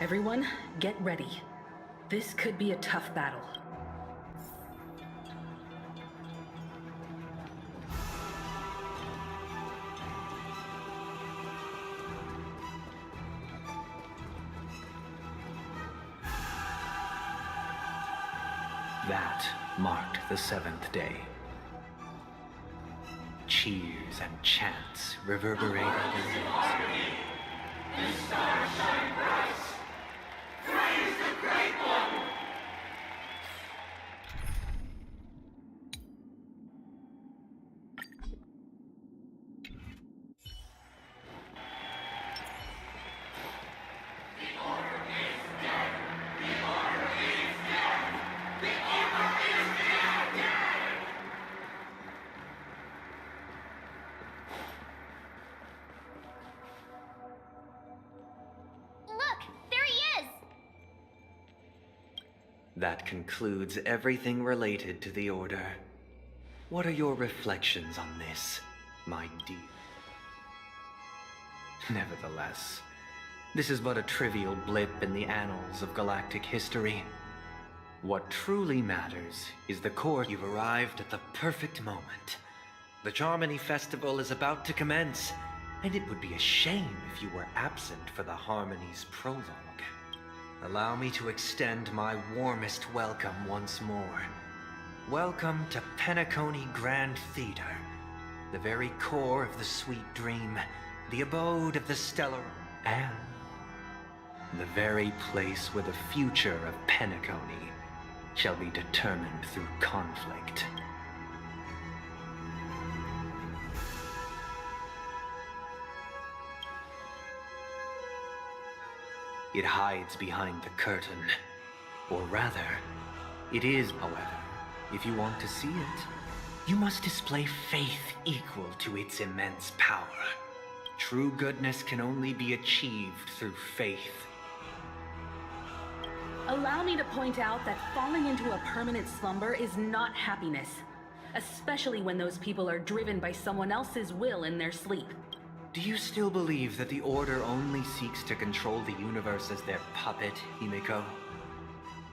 Everyone, get ready. This could be a tough battle. That marked the 7th day. Cheers and chants reverberated in the air. The stars shine bright. Praise the Great One. That concludes everything related to the Order. What are your reflections on this, my dear? Nevertheless, this is but a trivial blip in the annals of galactic history. What truly matters is the core. You've arrived at the perfect moment. The Charmony Festival is about to commence, and it would be a shame if you were absent for the Harmony's prologue. Allow me to extend my warmest welcome once more. Welcome to Penacony Grand Theater, the very core of the sweet dream, the abode of the stellar, and the very place where the future of Penacony shall be determined through conflict. It hides behind the curtain. Or rather, it is, however, if you want to see it, you must display faith equal to its immense power. True goodness can only be achieved through faith. Allow me to point out that falling into a permanent slumber is not happiness, especially when those people are driven by someone else's will in their sleep. Do you still believe that the Order only seeks to control the universe as their puppet, Himiko?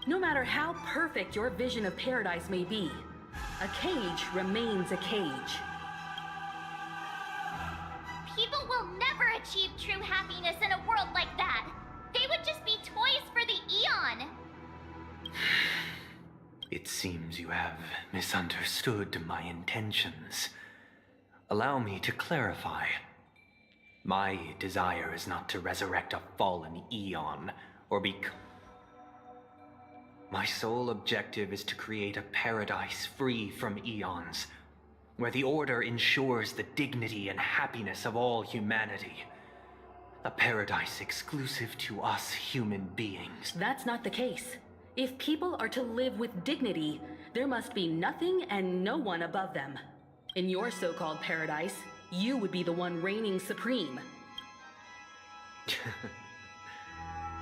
No matter how perfect your vision of paradise may be, a cage remains a cage. People will never achieve true happiness in a world like that. They would just be toys for the Eon. It seems you have misunderstood my intentions. Allow me to clarify. My desire is not to resurrect a fallen Eon, or My sole objective is to create a paradise free from Eons, where the Order ensures the dignity and happiness of all humanity. A paradise exclusive to us human beings. That's not the case. If people are to live with dignity, there must be nothing and no one above them. In your so-called paradise, you would be the one reigning supreme.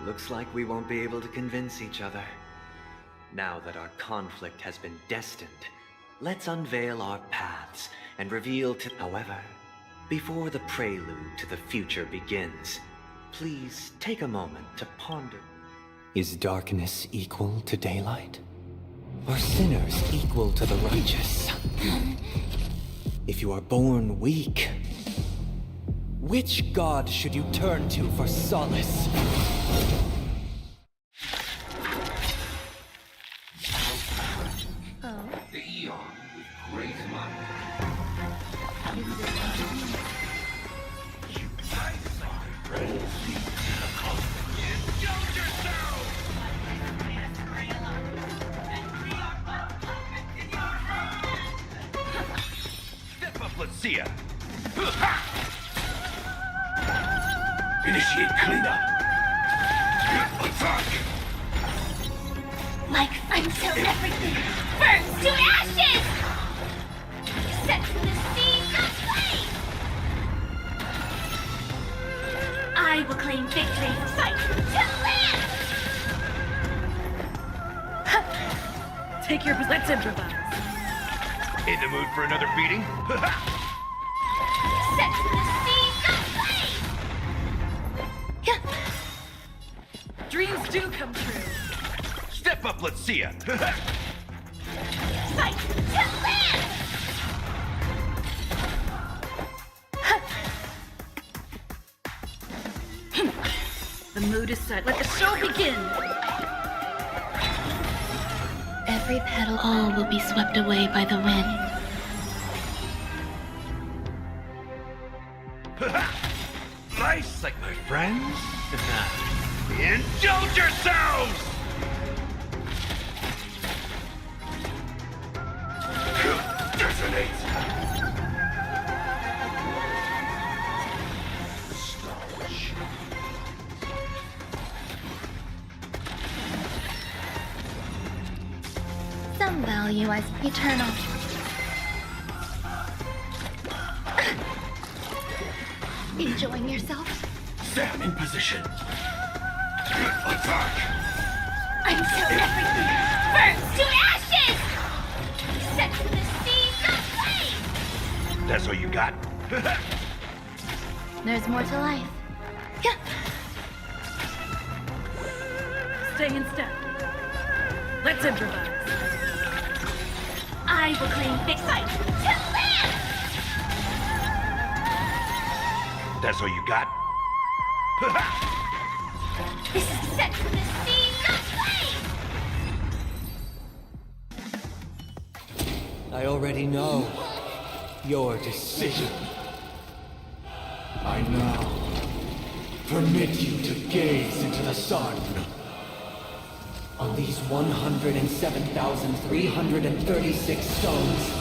Looks like we won't be able to convince each other. Now that our conflict has been destined, let's unveil our paths and reveal to... However, before the prelude to the future begins, please take a moment to ponder. Is darkness equal to daylight? Are sinners equal to the righteous? If you are born weak, which god should you turn to for solace? The Eon with great mind. Step up, let's see ya. Initiate cleanup. Attack. Like until everything burns to ashes! Set to the seas of flame! I will claim victory for fight to live! Take your... Let's improvise. In the mood for another beating? Set to the seas of flame! Dreams do come true. Step up, let's see ya. Fight to live! The mood is set. Let the show begin! Every petal, all will be swept away by the wind. Nice, like my friends. Indulge yourselves! Detonate! Some value as eternal. Enjoying yourself? Sam in position. Attack! Until everything burns to ashes! Set to the seas of flame! That's all you got? There's more to life. Yeah. Stay in step. Let's improvise. I will claim fixed fight to live! That's all you got? This is set to the seas of flame! I already know your decision. I now permit you to gaze into the sun. On these 107,336 stones,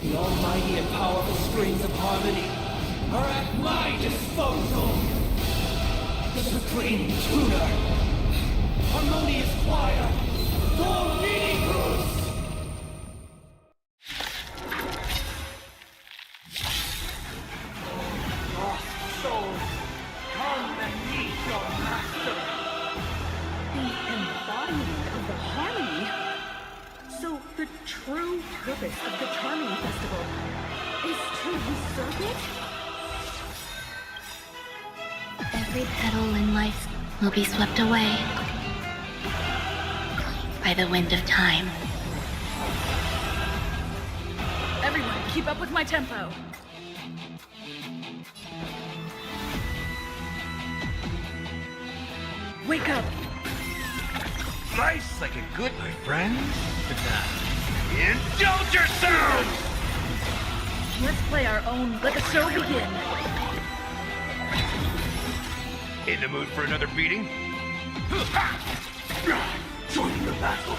the almighty and powerful strings of harmony are at my disposal. The supreme tuner, harmonious choir, Dorminibus! Lost souls, come and meet your master. The embodiment of the harmony. So the true purpose of the Charming Festival is to usurp it? Every petal in life will be swept away by the wind of time. Everyone, keep up with my tempo. Wake up! Nice, like a good, my friends. Indulge yourselves! Let's play our own. Let the show begin. In the mood for another beating? Join the battle.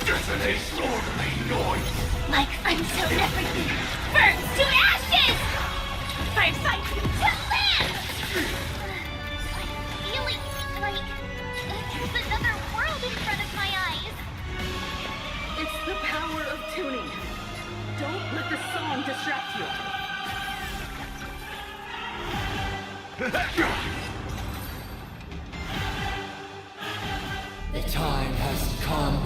Detonate orderly noise. Like until everything burns to ashes! Fight to live! I'm feeling like there's another world in front of my eyes. It's the power of tuning. Don't let the song distract you. The time has come.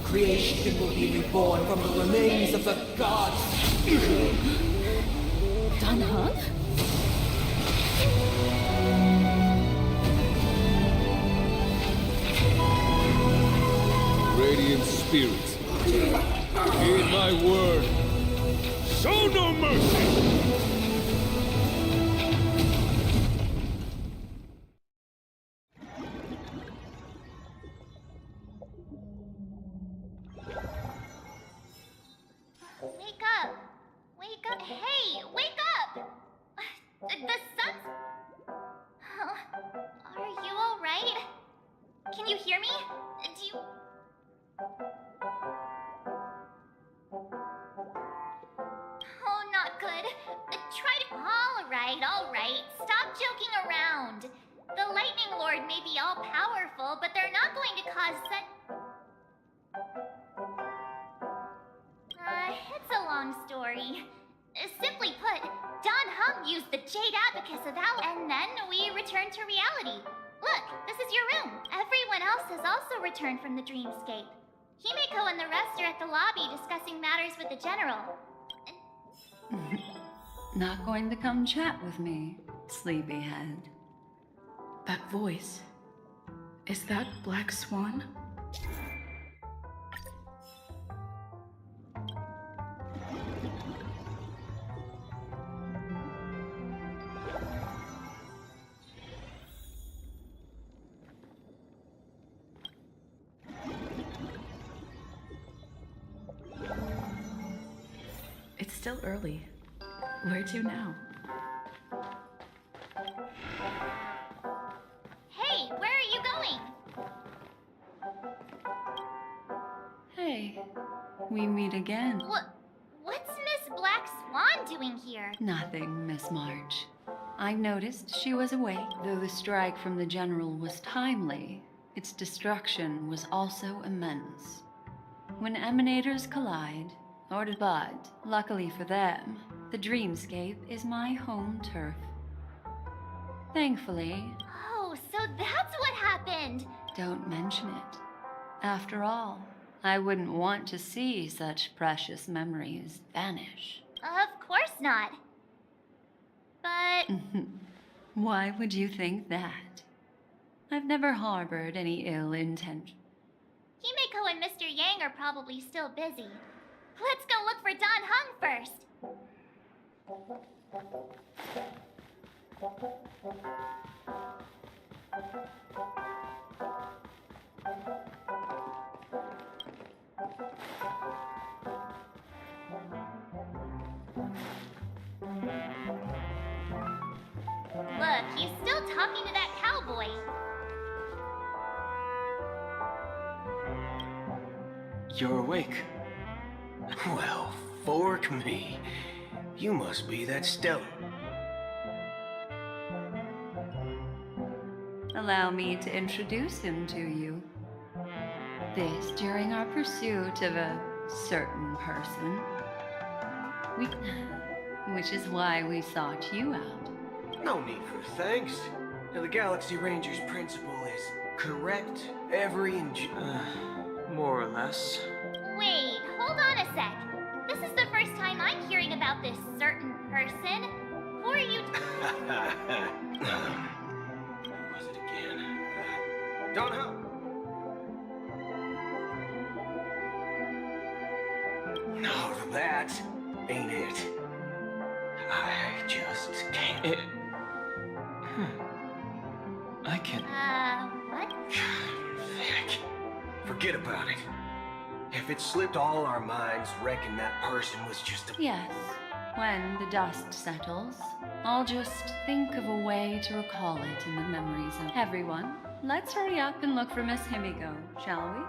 Creation will be reborn from the remains of the gods. Danheng? Radiant spirits, heed my word. Show no mercy! Wake up! Wake up! Hey, wake up! The sun's... Huh? Are you alright? Can you hear me? Do you... Oh, not good. Try to... Alright. Stop joking around. The Lightning Lord may be all-powerful, but they're not going to cause such... It's a long story. Simply put, Don Hum used the Jade Abacus of Al, and then we returned to reality. Look, this is your room. Everyone else has also returned from the dreamscape. Himeko and the rest are at the lobby discussing matters with the General. Not going to come chat with me, sleepyhead. That voice. Is that Black Swan? It's still early. Where to now? Hey, where are you going? Hey, we meet again. What's Miss Black Swan doing here? Nothing, Miss March. I noticed she was awake. Though the strike from the General was timely, its destruction was also immense. When emanators collide, but luckily for them, the dreamscape is my home turf. Thankfully... Oh, so that's what happened! Don't mention it. After all, I wouldn't want to see such precious memories vanish. Of course not. But... Why would you think that? I've never harbored any ill intention. Himeko and Mr. Yang are probably still busy. Let's go look for Don Hung first! Look, he's still talking to that cowboy. You're awake. Well, fork me. You must be that Stella. Allow me to introduce him to you. This during our pursuit of a certain person. Which is why we sought you out. No need for thanks. The Galaxy Ranger's principle is correct every more or less. Wait, hold on a sec. This is the first time I'm hearing about this certain person. Who are you? Who was it again? Don't know. No, that ain't it. I just can't. I can't. What? Vic. Forget about it. If it slipped all our minds, reckon that person was just a... Yes. When the dust settles, I'll just think of a way to recall it in the memories of everyone. Let's hurry up and look for Miss Himiko, shall we?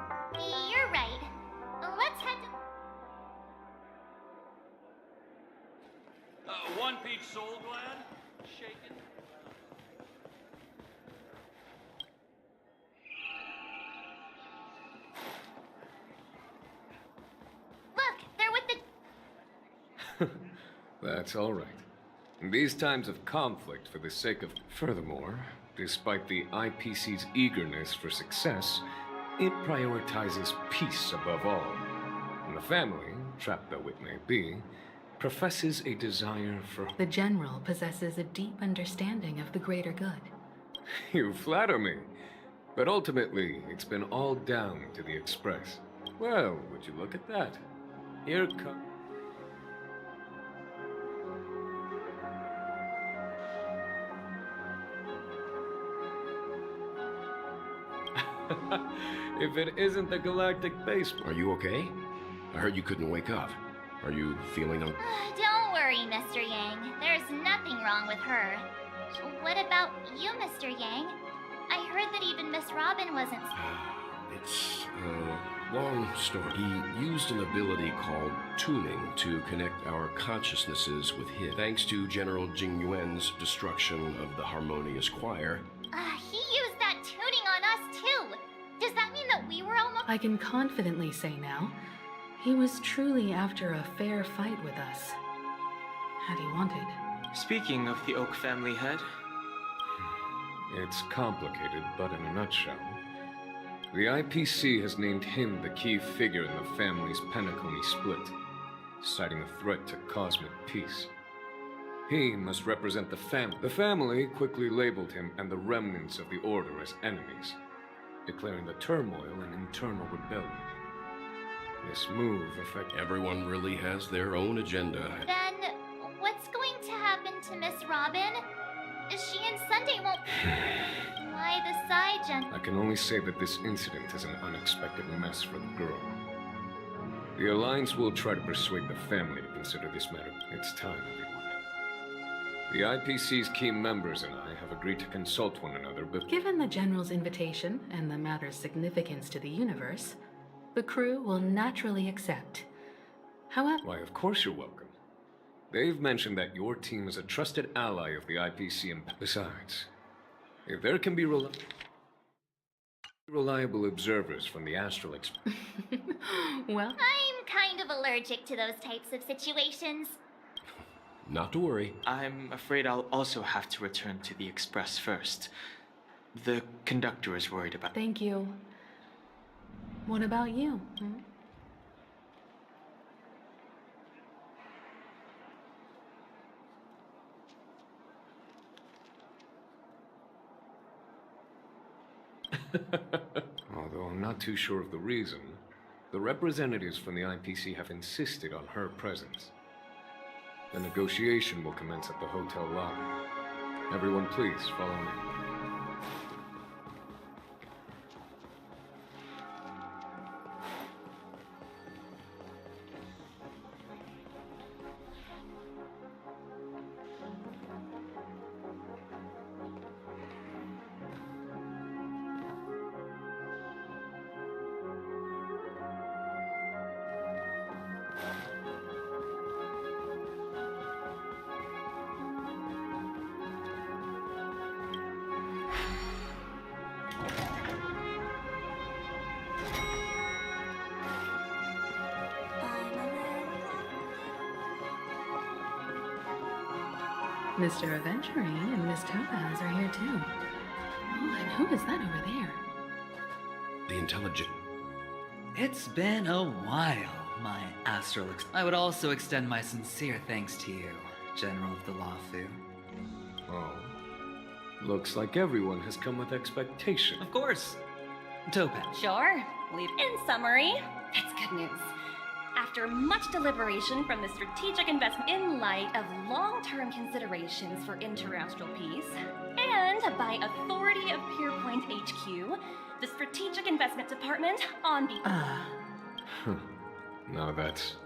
You're right. Let's head to... One peach soul gland? Shaken? Look, they're with the... That's all right. In these times of conflict for the sake of... Furthermore, despite the IPC's eagerness for success, it prioritizes peace above all. And the family, trapped though it may be, professes a desire for... The General possesses a deep understanding of the greater good. You flatter me. But ultimately, it's been all down to the Express. Well, would you look at that? Here comes... If it isn't the Galactic Base... Are you okay? I heard you couldn't wake up. Are you feeling... Don't worry, Mr. Yang. There's nothing wrong with her. What about you, Mr. Yang? I heard that even Miss Robin wasn't... It's a long story. He used an ability called tuning to connect our consciousnesses with his. Thanks to General Jing Yuan's destruction of the Harmonious Choir. He used that tuning on us, too. Does that mean that we were almost... I can confidently say now, he was truly after a fair fight with us. Had he wanted. Speaking of the Oak family head... It's complicated, but in a nutshell, the IPC has named him the key figure in the family's Penacony split, citing a threat to cosmic peace. He must represent the family. The family quickly labeled him and the remnants of the Order as enemies. declaring the turmoil an internal rebellion. This move affects... Everyone really has their own agenda. Then, what's going to happen to Miss Robin? She and Sunday won't... Why the side gen... I can only say that this incident is an unexpected mess for the girl. The Alliance will try to persuade the family to consider this matter. It's time, everyone. The IPC's key members and I have agreed to consult one another, but... Given the General's invitation and the matter's significance to the universe, the crew will naturally accept. However... Why, of course you're welcome. They've mentioned that your team is a trusted ally of the IPC and... Besides, if there can be reliable observers from the Astral Express... Well... I'm kind of allergic to those types of situations. Not to worry. I'm afraid I'll also have to return to the Express first. The conductor is worried about... Thank you. What about you? Although I'm not too sure of the reason, the representatives from the IPC have insisted on her presence. The negotiation will commence at the hotel lobby. Everyone, please follow me. Mr. Aventurine and Miss Topaz are here too. Oh, and who is that over there? The intelligent... It's been a while, my astral... I would also extend my sincere thanks to you, General of the Lafu. Oh. Looks like everyone has come with expectation. Of course. Topaz. Sure. In summary, it's good news. After much deliberation from the strategic investment in light of long-term considerations for interastral peace, and by authority of Pierpoint HQ, the Strategic Investment Department on the... Now that's...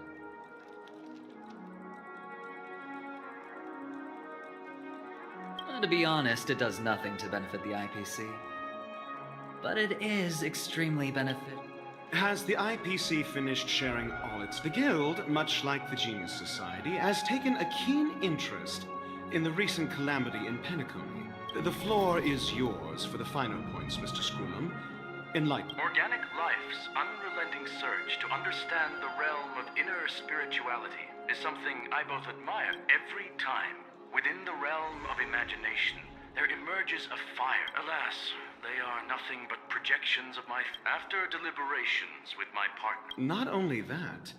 To be honest, it does nothing to benefit the IPC. But it is extremely beneficial. Has the IPC finished sharing all its... The Guild, much like the Genius Society, has taken a keen interest in the recent calamity in Penacony. The floor is yours for the finer points, Mr. Scrumum. Enlighten. Organic life's unrelenting search to understand the realm of inner spirituality is something I both admire every time. Within the realm of imagination, there emerges a fire. Alas, they are nothing but projections of my... After deliberations with my partner... Not only that,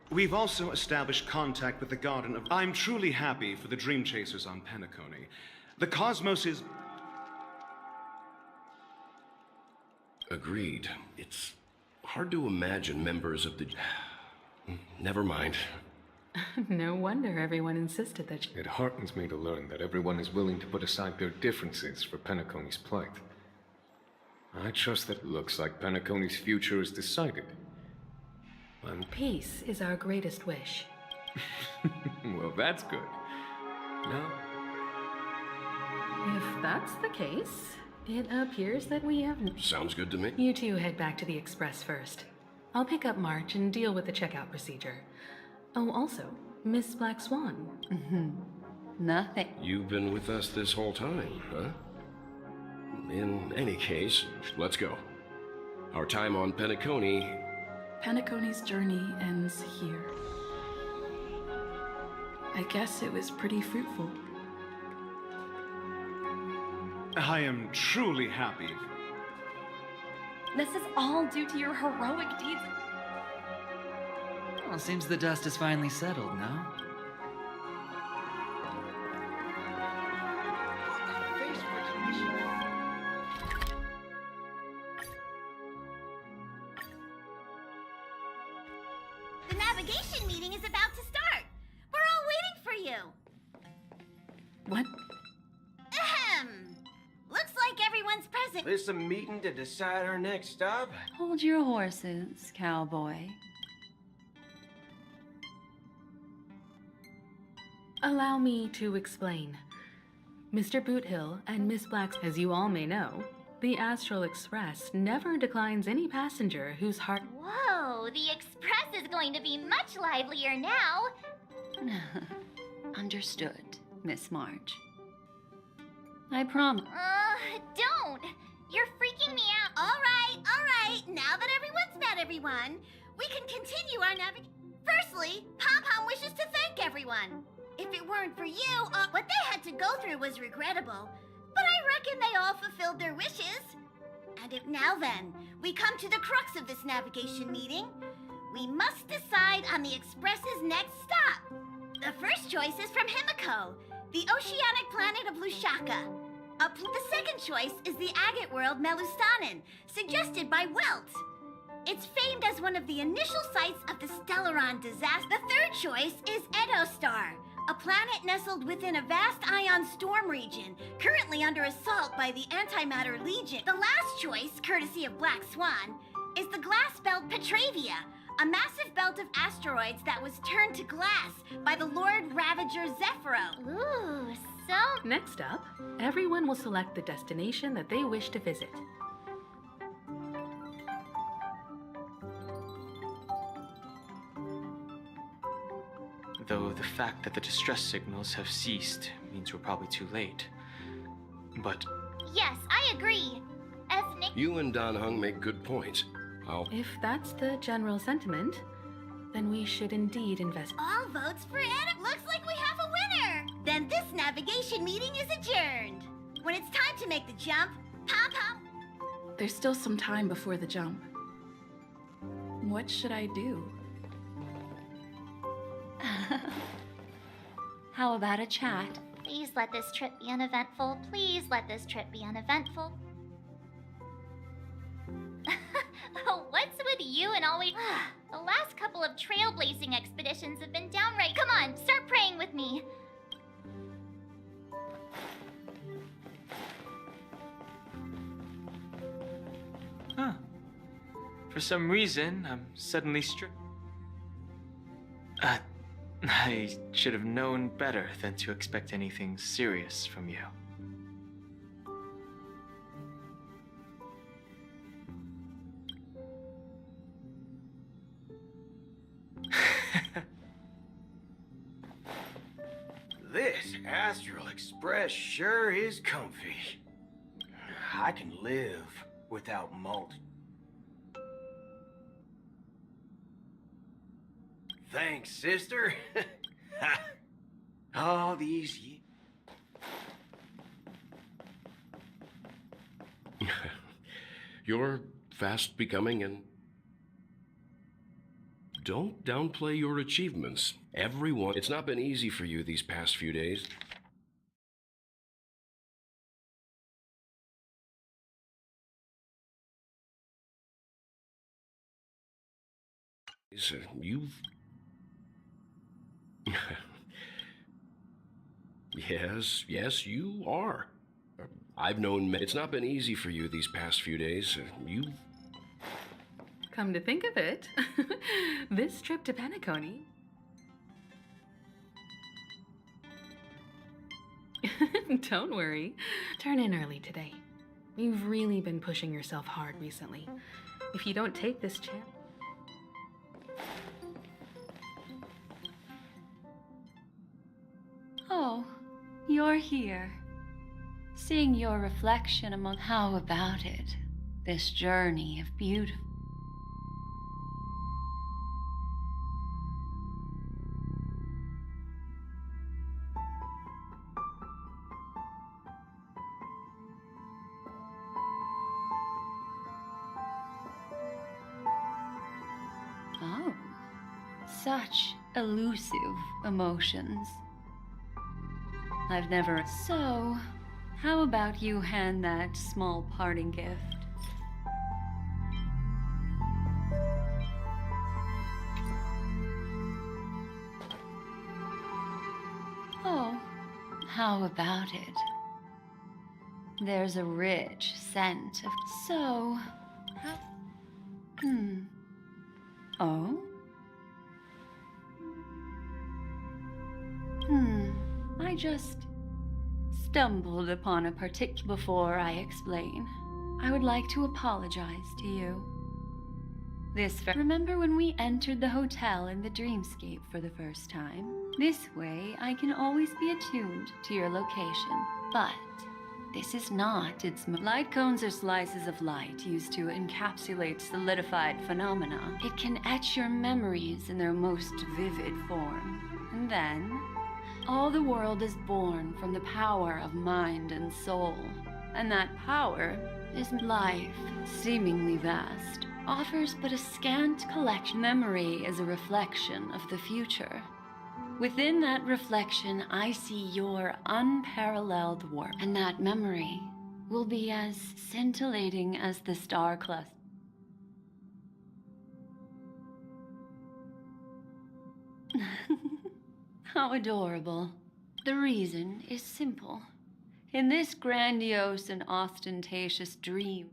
we've also established contact with the Garden of... I'm truly happy for the Dream Chasers on Penacony. The cosmos is... Agreed. It's hard to imagine members of the... Never mind. No wonder everyone insisted that... It heartens me to learn that everyone is willing to put aside their differences for Penacony's plight. I trust that it looks like Penacony's future is decided. Peace is our greatest wish. Well, that's good. Now... If that's the case, it appears that we have... Sounds good to me. You two head back to the Express first. I'll pick up March and deal with the checkout procedure. Oh, also, Miss Black Swan. Nothing. You've been with us this whole time, huh? In any case, let's go. Our time on Penacony... Penacony's journey ends here. I guess it was pretty fruitful. I am truly happy. This is all due to your heroic deeds. Well, seems the dust is finally settled, no? This a meeting to decide our next stop? Hold your horses, cowboy. Allow me to explain. Mr. Boothill and Miss Black's, as you all may know, the Astral Express never declines any passenger whose heart... Whoa, the express is going to be much livelier now. Understood, Miss March. I promise. Don't! You're freaking me out. All right. Now that everyone's met everyone, we can continue our navigation. Firstly, Pom-Pom wishes to thank everyone. If it weren't for you, what they had to go through was regrettable. But I reckon they all fulfilled their wishes. And now then, we come to the crux of this navigation meeting. We must decide on the Express's next stop. The first choice is from Himiko, the oceanic planet of Lushaka. The second choice is the agate world Melustanen, suggested by Welt. It's famed as one of the initial sites of the Stellaron disaster. The third choice is Edostar, a planet nestled within a vast ion storm region, currently under assault by the Antimatter Legion. The last choice, courtesy of Black Swan, is the glass belt Petravia, a massive belt of asteroids that was turned to glass by the Lord Ravager Zephyro. Ooh, so... Next up, everyone will select the destination that they wish to visit. Though the fact that the distress signals have ceased means we're probably too late. But... Yes, I agree. Ethnic... You and Dan Heng make good points. If that's the general sentiment, then we should indeed invest. All votes for Anna. Looks like we have a winner. Then this navigation meeting is adjourned. When it's time to make the jump, Pom-Pom... There's still some time before the jump. What should I do? How about a chat? Please let this trip be uneventful. Please let this trip be uneventful. What's with you and always... The last couple of trailblazing expeditions have been downright... Come on, start praying with me. Huh. For some reason, I'm suddenly I should have known better than to expect anything serious from you. This Astral Express sure is comfy. I can live without malt. Thanks, sister. All these years. You're fast becoming an... Don't downplay your achievements. Everyone... It's not been easy for you these past few days. You've... Yes, you are. I've known... It's not been easy for you these past few days. You've... Come to think of it, this trip to Penacony... Don't worry. Turn in early today. You've really been pushing yourself hard recently. If you don't take this chance... Oh, you're here. Seeing your reflection among... How about it? This journey of beautiful... Oh, such elusive emotions. I've never... So, how about you hand that small parting gift? Oh, how about it? There's a rich scent of... So... Oh? I just stumbled upon a particular... Before I explain, I would like to apologize to you. Remember when we entered the hotel in the dreamscape for the first time? This way, I can always be attuned to your location. But this is not its... Light cones are slices of light used to encapsulate solidified phenomena. It can etch your memories in their most vivid form. And then, all the world is born from the power of mind and soul. And that power is life, seemingly vast. Offers but a scant collection. Memory is a reflection of the future. Within that reflection, I see your unparalleled work, and that memory will be as scintillating as the star cluster. How adorable. The reason is simple. In this grandiose and ostentatious dream,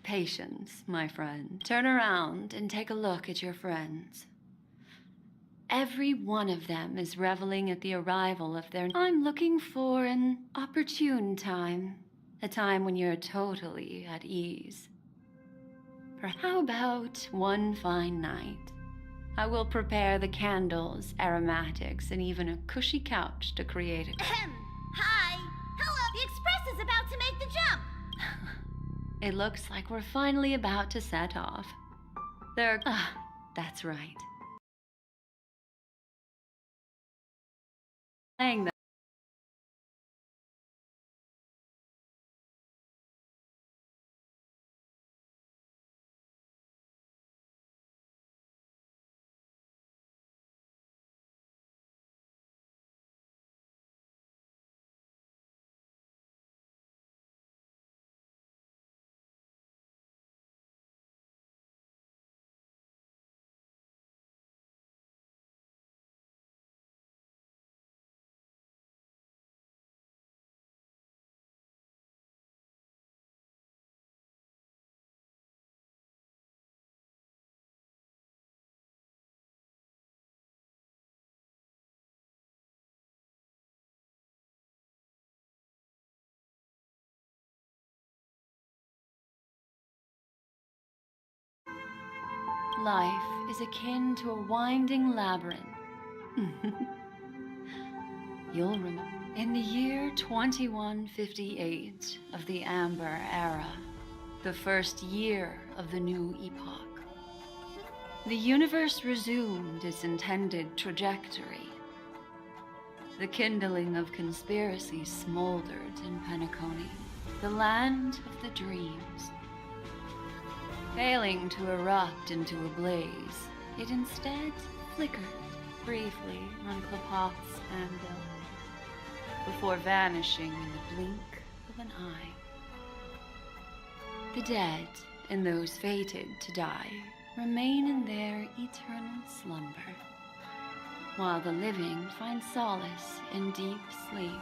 patience, my friend. Turn around and take a look at your friends. Every one of them is reveling at the arrival of their... I'm looking for an opportune time. A time when you're totally at ease. How about one fine night? I will prepare the candles, aromatics, and even a cushy couch to create it. Hi! Hello! The express is about to make the jump! It looks like we're finally about to set off. That's right. Playing the... Life is akin to a winding labyrinth. You'll remember. In the year 2158 of the Amber Era, the first year of the new epoch, the universe resumed its intended trajectory. The kindling of conspiracy smoldered in Penacony, the land of the dreams. Failing to erupt into a blaze, it instead flickered briefly on Klopop's anvil, before vanishing in the blink of an eye. The dead, and those fated to die, remain in their eternal slumber, while the living find solace in deep sleep.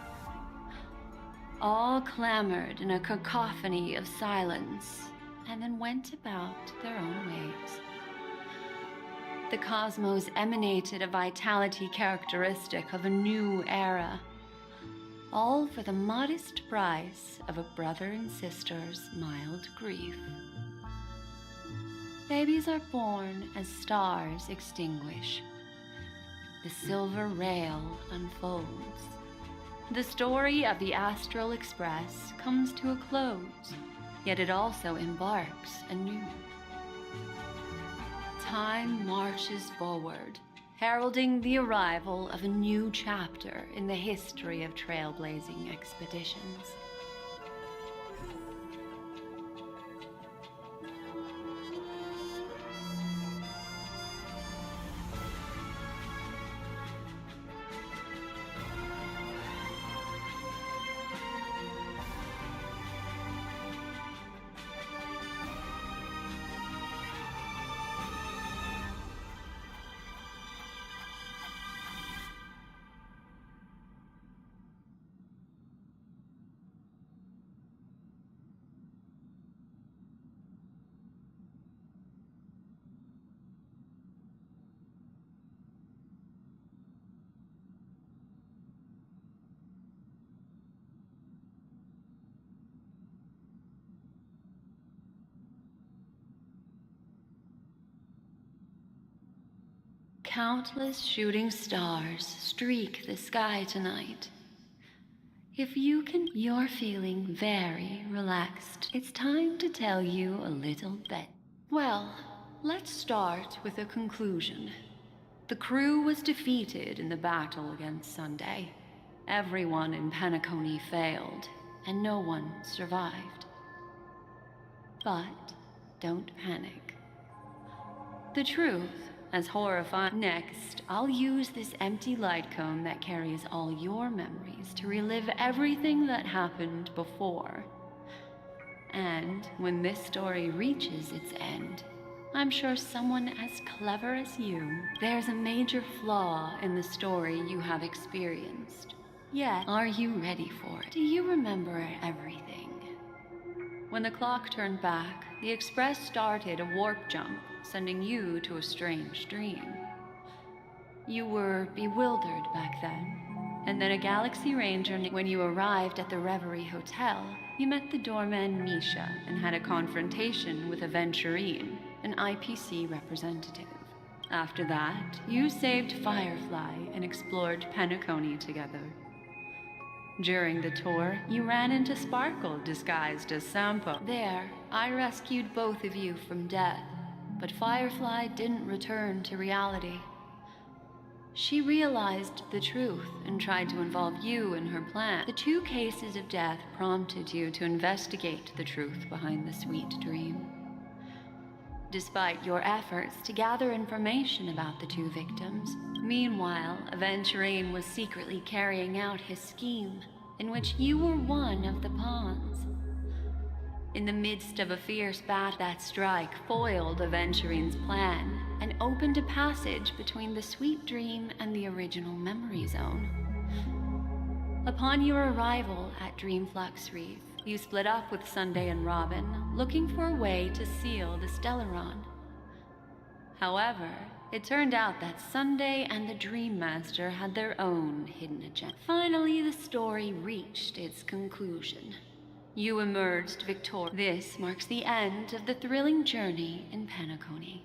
All clamored in a cacophony of silence, and then went about their own ways. The cosmos emanated a vitality characteristic of a new era, all for the modest price of a brother and sister's mild grief. Babies are born as stars extinguish. The silver rail unfolds. The story of the Astral Express comes to a close, yet it also embarks anew. Time marches forward, heralding the arrival of a new chapter in the history of trailblazing expeditions. Countless shooting stars streak the sky tonight. If you're feeling very relaxed, it's time to tell you a little bit. Well, let's start with a conclusion. The crew was defeated in the battle against Sunday. Everyone in Penacony failed, and no one survived. But don't panic. The truth, as horrifying. Next, I'll use this empty light cone that carries all your memories to relive everything that happened before. And when this story reaches its end, I'm sure someone as clever as you, there's a major flaw in the story you have experienced. Yet, are you ready for it? Do you remember everything? When the clock turned back, the Express started a warp jump, sending you to a strange dream. You were bewildered back then, and then a Galaxy Ranger. When you arrived at the Reverie Hotel, you met the doorman Misha and had a confrontation with Aventurine, an IPC representative. After that, you saved Firefly and explored Penacony together. During the tour, you ran into Sparkle disguised as Sampo. There, I rescued both of you from death, but Firefly didn't return to reality. She realized the truth and tried to involve you in her plan. The 2 cases of death prompted you to investigate the truth behind the sweet dream. Despite your efforts to gather information about the 2 victims, meanwhile, Aventurine was secretly carrying out his scheme, in which you were one of the pawns. In the midst of a fierce battle, that strike foiled Aventurine's plan and opened a passage between the sweet dream and the original memory zone. Upon your arrival at Dreamflux Reef, you split up with Sunday and Robin, looking for a way to seal the Stellaron. However, it turned out that Sunday and the Dream Master had their own hidden agenda. Finally, the story reached its conclusion. You emerged victorious. This marks the end of the thrilling journey in Penacony.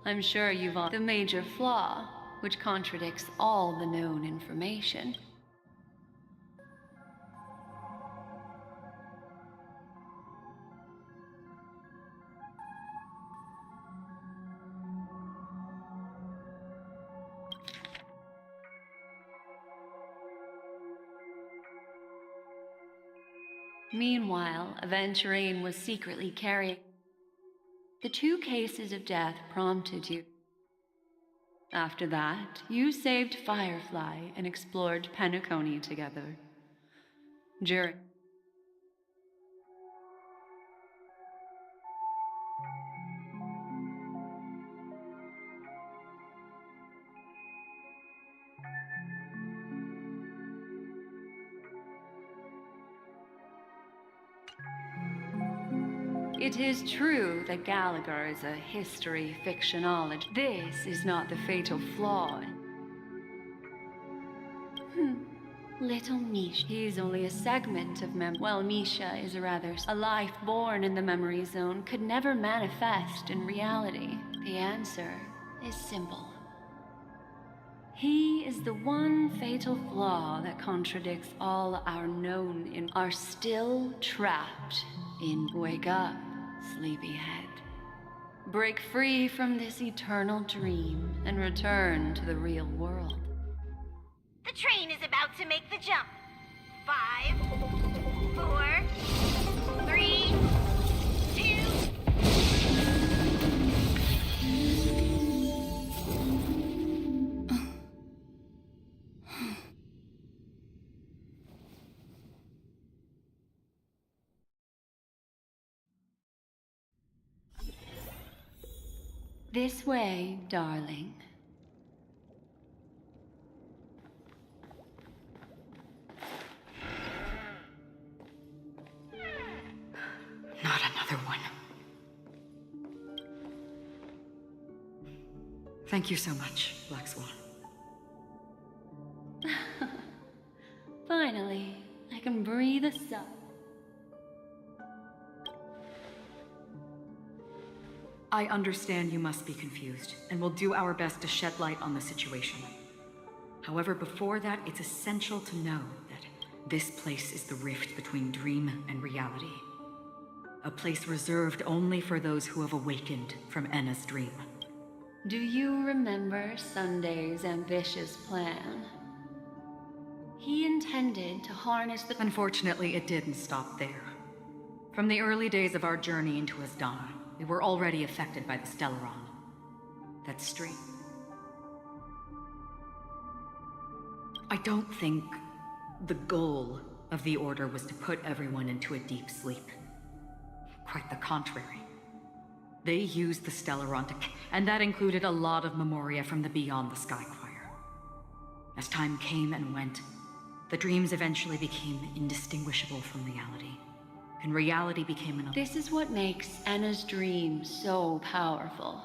I'm sure you've all the major flaw, which contradicts all the known information. Meanwhile, Aventurine was secretly carrying. The 2 cases of death prompted you. After that, you saved Firefly and explored Penacony together. During It is true that Gallagher is a history fictionologist. This is not the fatal flaw. Little Misha. He's only a segment of memory. Well, Misha is a life born in the memory zone could never manifest in reality. The answer is simple. He is the one fatal flaw that contradicts all our known are still trapped in. Wake up, sleepyhead. Break free from this eternal dream and return to the real world. The train is about to make the jump. 5, 4, 3, 2... This way, darling. Not another one. Thank you so much, Black Swan. Finally, I can breathe a sigh. I understand you must be confused, and will do our best to shed light on the situation. However, before that, it's essential to know that this place is the rift between dream and reality. A place reserved only for those who have awakened from Enna's dream. Do you remember Sunday's ambitious plan? He intended to harness the... Unfortunately, it didn't stop there. From the early days of our journey into Asdana, we were already affected by the Stellaron. That stream. I don't think the goal of the Order was to put everyone into a deep sleep. Quite the contrary. They used the Stellaron to... and that included a lot of memoria from the Beyond the Sky Choir. As time came and went, the dreams eventually became indistinguishable from reality. And reality became an... This is what makes Enna's dream so powerful.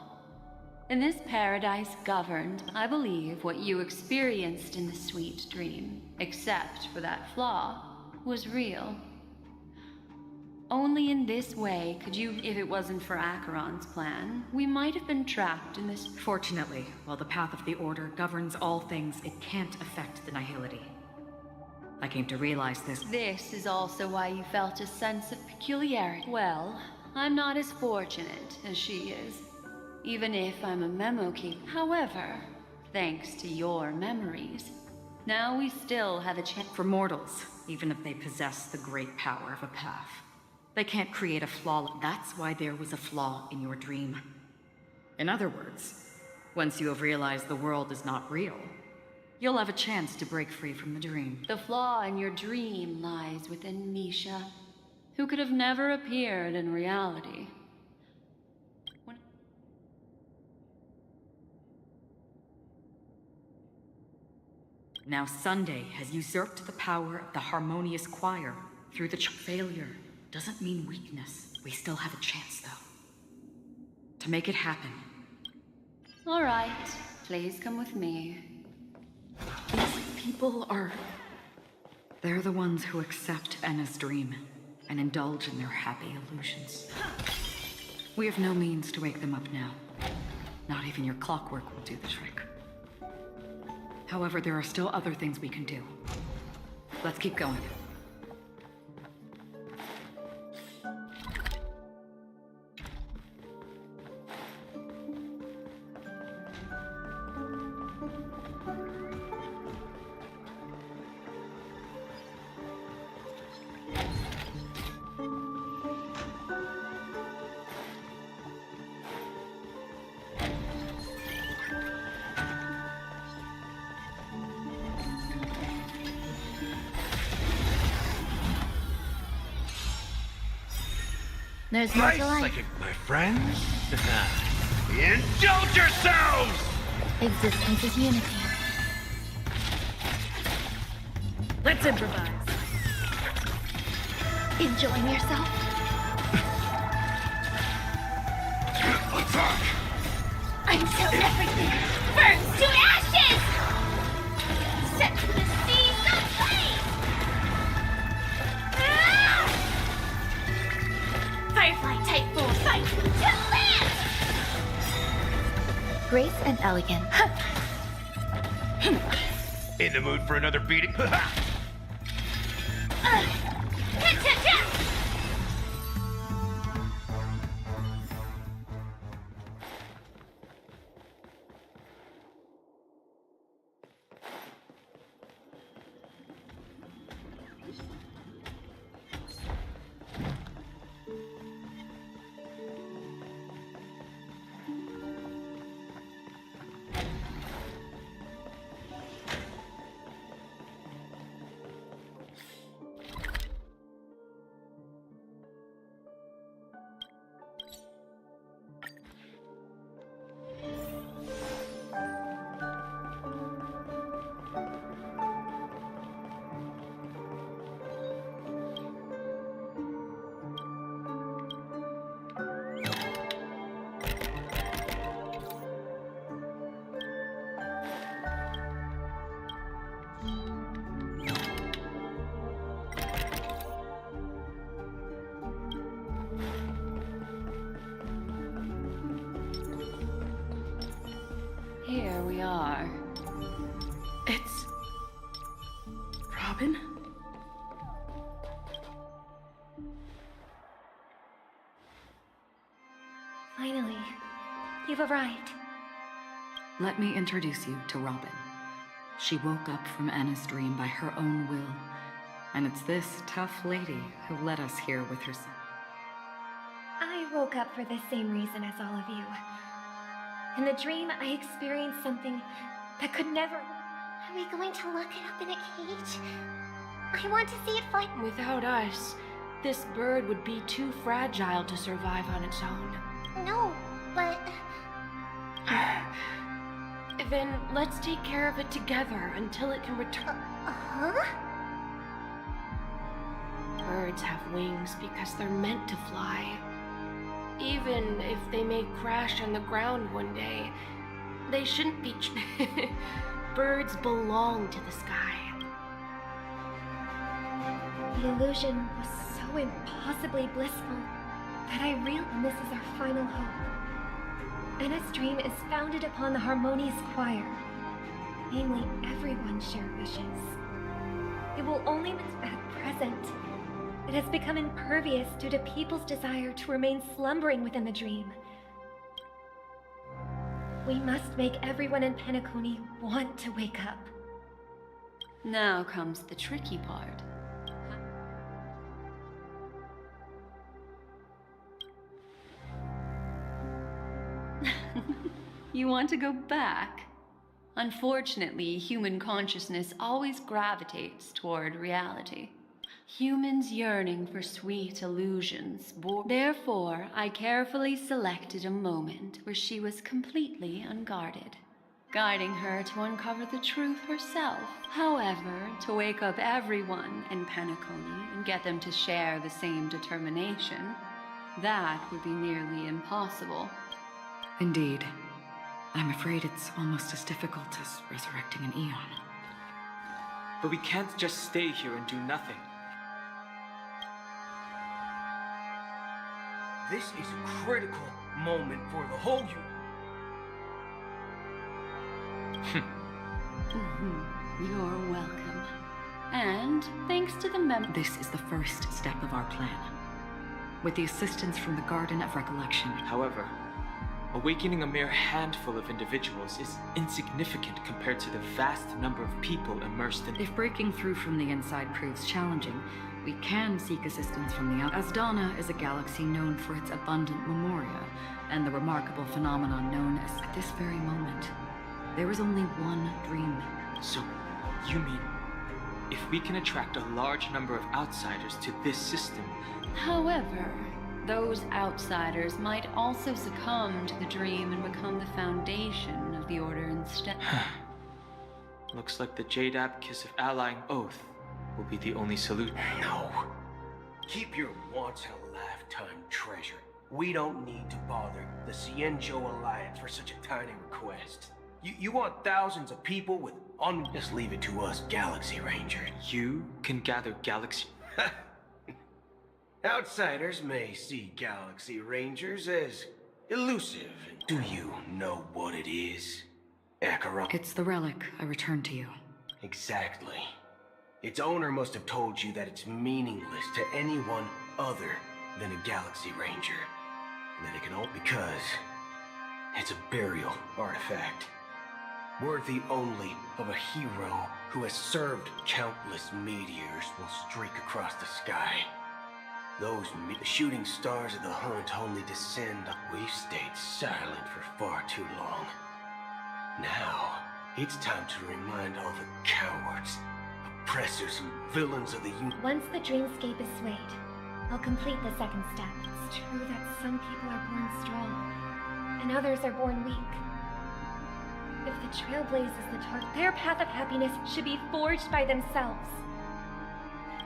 In this paradise governed, I believe what you experienced in the sweet dream, except for that flaw, was real. Only in this way could you... If it wasn't for Acheron's plan, we might have been trapped in this... Fortunately, while the path of the Order governs all things, it can't affect the Nihility. I came to realize this. This is also why you felt a sense of peculiarity. Well, I'm not as fortunate as she is, even if I'm a memo keeper. However, thanks to your memories, now we still have a chance. For mortals, even if they possess the great power of a path, they can't create a flaw. That's why there was a flaw in your dream. In other words, once you have realized the world is not real, you'll have a chance to break free from the dream. The flaw in your dream lies within Misha, who could have never appeared in reality. Now Sunday has usurped the power of the harmonious choir through the failure. Doesn't mean weakness. We still have a chance, though. To make it happen. All right, please come with me. These people are... They're the ones who accept Enna's dream and indulge in their happy illusions. We have no means to wake them up now. Not even your clockwork will do the trick. However, there are still other things we can do. Let's keep going. There's more to Nice, life. my friends. Indulge yourselves! Existence is unity. Let's improvise. Enjoying yourself? Attack! Until everything burns to ashes! Set the seas ablaze! Ah! Firefly Type 4 fight to live! Grace and elegance. In the mood for another beating? Here we are. It's... Robin? Finally, you've arrived. Let me introduce you to Robin. She woke up from Anna's dream by her own will, and it's this tough lady who led us here with her son. I woke up for the same reason as all of you. In the dream, I experienced something that could never... Are we going to lock it up in a cage? I want to see it fly. Without us, this bird would be too fragile to survive on its own. No, but... Then let's take care of it together until it can return. Huh? Birds have wings because they're meant to fly. Even if they may crash on the ground one day, they shouldn't be... Birds belong to the sky. The illusion was so impossibly blissful that I realized this is our final hope. Anna's dream is founded upon the harmonious choir. Namely, everyone shared wishes. It will only at present. It has become impervious due to people's desire to remain slumbering within the dream. We must make everyone in Penacony want to wake up. Now comes the tricky part. You want to go back? Unfortunately, human consciousness always gravitates toward reality. Humans yearning for sweet illusions. Therefore, I carefully selected a moment where she was completely unguarded, guiding her to uncover the truth herself. However, to wake up everyone in Penacony and get them to share the same determination, that would be nearly impossible. Indeed. I'm afraid it's almost as difficult as resurrecting an Eon. But we can't just stay here and do nothing. This is a critical moment for the whole You're welcome. And thanks to the This is the first step of our plan. With the assistance from the Garden of Recollection. However, awakening a mere handful of individuals is insignificant compared to the vast number of people immersed in... If breaking through from the inside proves challenging, we can seek assistance from the outside. Asdana is a galaxy known for its abundant memoria, and the remarkable phenomenon known as... At this very moment, there is only one dream. So, you mean, if we can attract a large number of outsiders to this system... However, those outsiders might also succumb to the dream and become the foundation of the Order instead. Looks like the Jade Abacus of Allying Oath will be the only solution. No. Keep your once-in-a-lifetime treasure. We don't need to bother the Cienjo Alliance for such a tiny request. You want thousands of people with Just leave it to us, Galaxy Rangers. You can gather Galaxy... Outsiders may see Galaxy Rangers as elusive. Do you know what it is, Acheron? It's the relic I returned to you. Exactly. Its owner must have told you that it's meaningless to anyone other than a Galaxy Ranger. And that it can only because it's a burial artifact. Worthy only of a hero who has served countless meteors will streak across the sky. The shooting stars of the hunt only descend. We've stayed silent for far too long. Now, it's time to remind all the cowards, oppressors, and villains of the Once the dreamscape is swayed, I'll complete the second step. It's true that some people are born strong, and others are born weak. If the Trailblaze is the target, their path of happiness should be forged by themselves.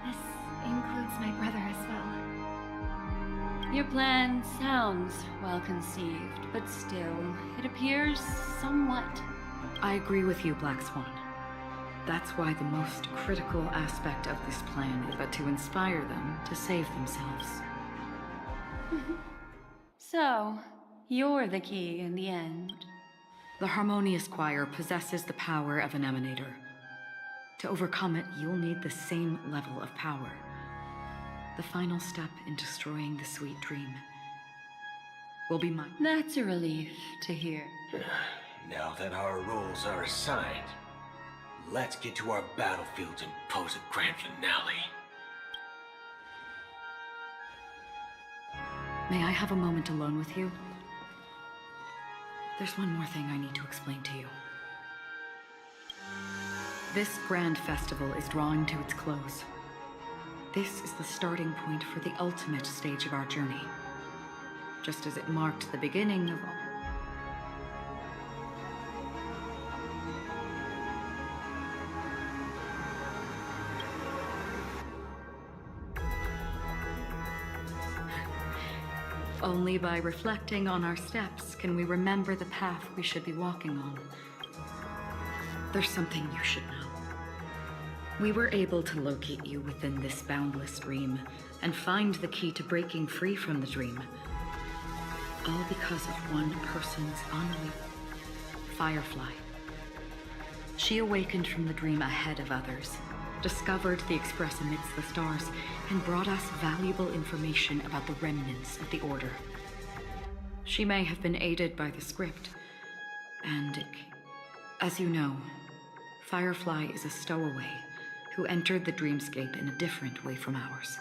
This includes my brother as well. Your plan sounds well conceived, but still, it appears somewhat... I agree with you, Black Swan. That's why the most critical aspect of this plan is but to inspire them to save themselves. So, you're the key in the end. The Harmonious Choir possesses the power of an emanator. To overcome it, you'll need the same level of power. The final step in destroying the sweet dream will be mine. That's a relief to hear. Now that our roles are assigned, let's get to our battlefields and pose a grand finale. May I have a moment alone with you? There's one more thing I need to explain to you. This grand festival is drawing to its close. This is the starting point for the ultimate stage of our journey. Just as it marked the beginning of all. Only by reflecting on our steps can we remember the path we should be walking on. There's something you should know. We were able to locate you within this boundless dream and find the key to breaking free from the dream. All because of one person's ennui. Firefly. She awakened from the dream ahead of others, discovered the Express amidst the stars, and brought us valuable information about the remnants of the Order. She may have been aided by the script, and as you know, Firefly is a stowaway who entered the dreamscape in a different way from ours.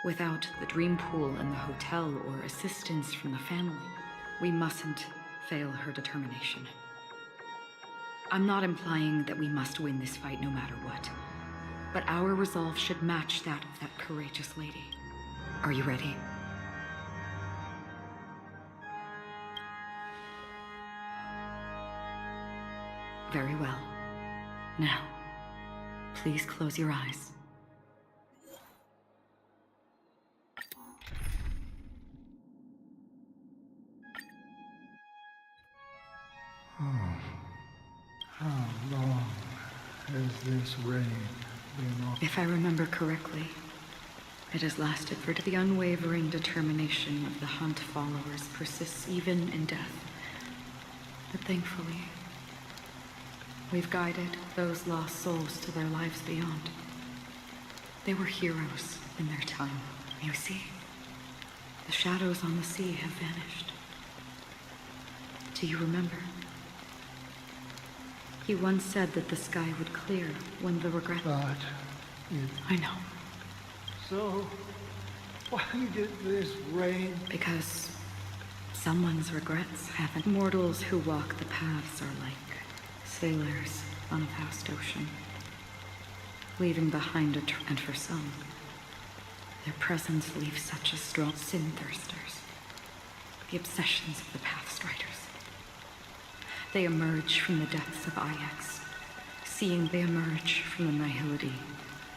Without the dream pool in the hotel or assistance from the family, we mustn't fail her determination. I'm not implying that we must win this fight no matter what, but our resolve should match that of that courageous lady. Are you ready? Very well. Now, please close your eyes. How long has this reign been on? If I remember correctly, it has lasted for the unwavering determination of the Hunt followers persists even in death. But thankfully, we've guided those lost souls to their lives beyond. They were heroes in their time. You see, the shadows on the sea have vanished. Do you remember? He once said that the sky would clear when the regret... But I know. So, why did this reign? Because someone's regrets haven't. Mortals who walk the paths are like sailors on a vast ocean, leaving behind and for some, their presence leaves such a strong sin-thirsters, the obsessions of the Pathstriders. They emerge from the depths of Ix, seeing they emerge from the nihility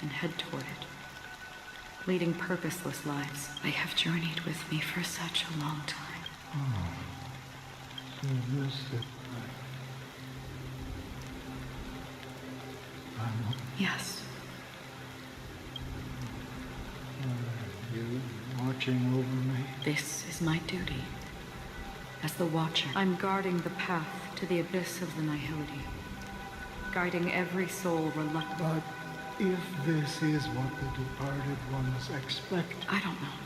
and head toward it, leading purposeless lives. They have journeyed with me for such a long time. Oh, so this is Yes. Are you watching over me? This is my duty. As the Watcher, I'm guarding the path to the abyss of the nihility, guiding every soul reluctant. But if this is what the departed ones expect... I don't know.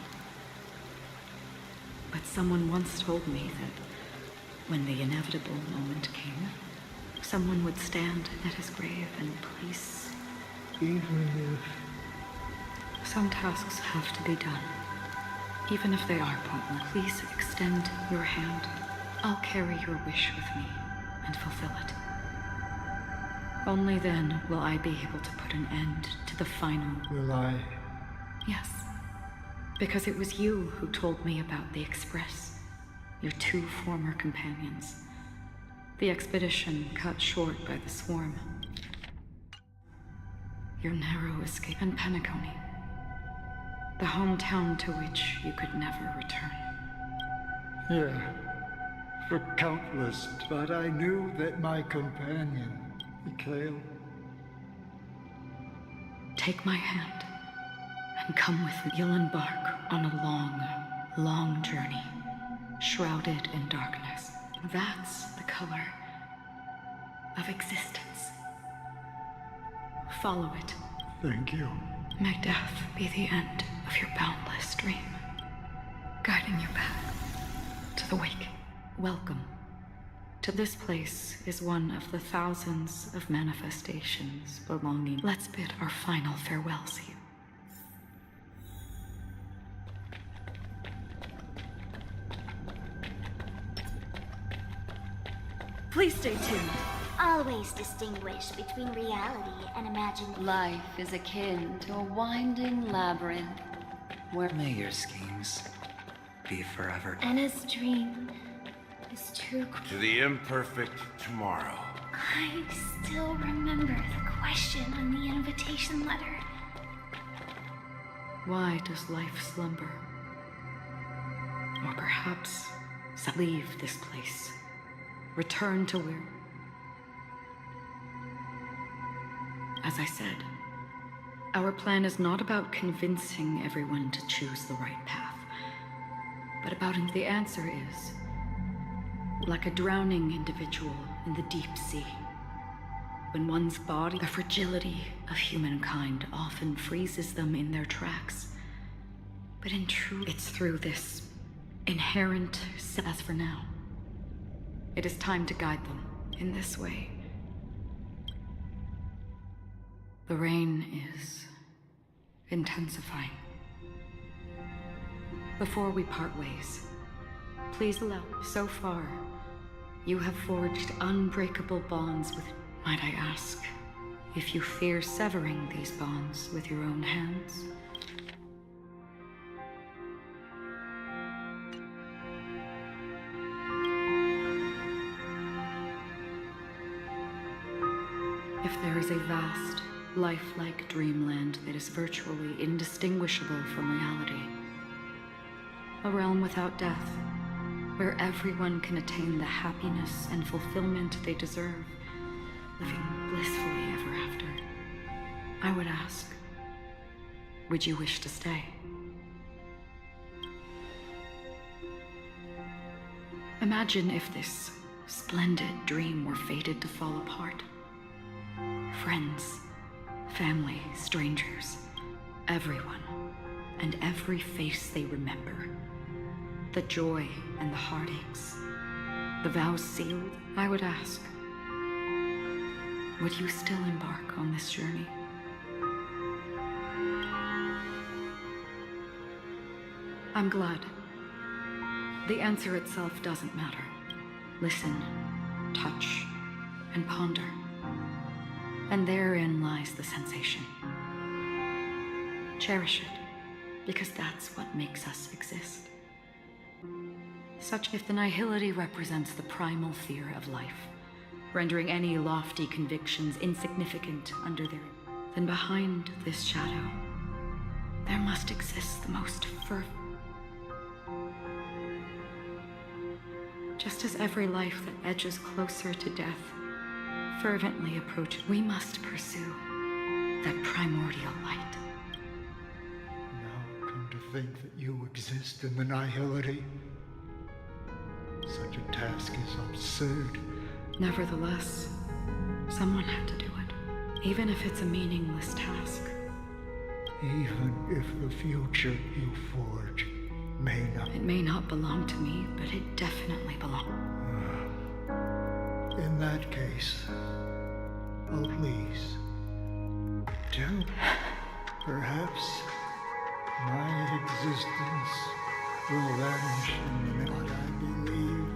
But someone once told me that when the inevitable moment came, someone would stand at his grave and place... Even if... Some tasks have to be done. Even if they are pointless, please extend your hand. I'll carry your wish with me and fulfill it. Only then will I be able to put an end to the final... Will I? Yes. Because it was you who told me about the Express. Your two former companions. The expedition cut short by the swarm. Your narrow escape and Penacony. The hometown to which you could never return. Yeah. For countless, but I knew that my companion, Mikhail... Take my hand, and come with me. You'll embark on a long, long journey, shrouded in darkness. That's the color of existence. Follow it. Thank you. May death be the end of your boundless dream, guiding you back to the wake. Welcome. To this place is one of the thousands of manifestations belonging. Let's bid our final farewells here. Please stay tuned. Always distinguish between reality and imagination. Life is akin to a winding labyrinth where May your schemes be forever. Anna's dream is too. To the imperfect tomorrow. I still remember the question on the invitation letter. Why does life slumber? Or perhaps leave this place. Return to where... As I said, our plan is not about convincing everyone to choose the right path, but about the answer is, like a drowning individual in the deep sea, when one's body, the fragility of humankind often freezes them in their tracks. But in truth, it's through this inherent, as for now, it is time to guide them in this way. The rain is intensifying. Before we part ways, please allow. So far, you have forged unbreakable bonds with... Might I ask if you fear severing these bonds with your own hands? If there is a vast, lifelike dreamland that is virtually indistinguishable from reality, a realm without death, where everyone can attain the happiness and fulfillment they deserve, living blissfully ever after, I would ask, would you wish to stay? Imagine if this splendid dream were fated to fall apart. Friends, family, strangers, everyone, and every face they remember. The joy and the heartaches, the vows sealed. I would ask, would you still embark on this journey? I'm glad. The answer itself doesn't matter. Listen, touch, and ponder. And therein lies the sensation. Cherish it, because that's what makes us exist. Such if the nihility represents the primal fear of life, rendering any lofty convictions insignificant under their... Then behind this shadow, there must exist the most fervent... Just as every life that edges closer to death fervently approach, we must pursue that primordial light. Now come to think that you exist in the nihility, such a task is absurd. Nevertheless, someone had to do it, even if it's a meaningless task. Even if the future you forge may not... It may not belong to me, but it definitely belongs. In that case, oh please, do. Perhaps my existence will vanish in what I believe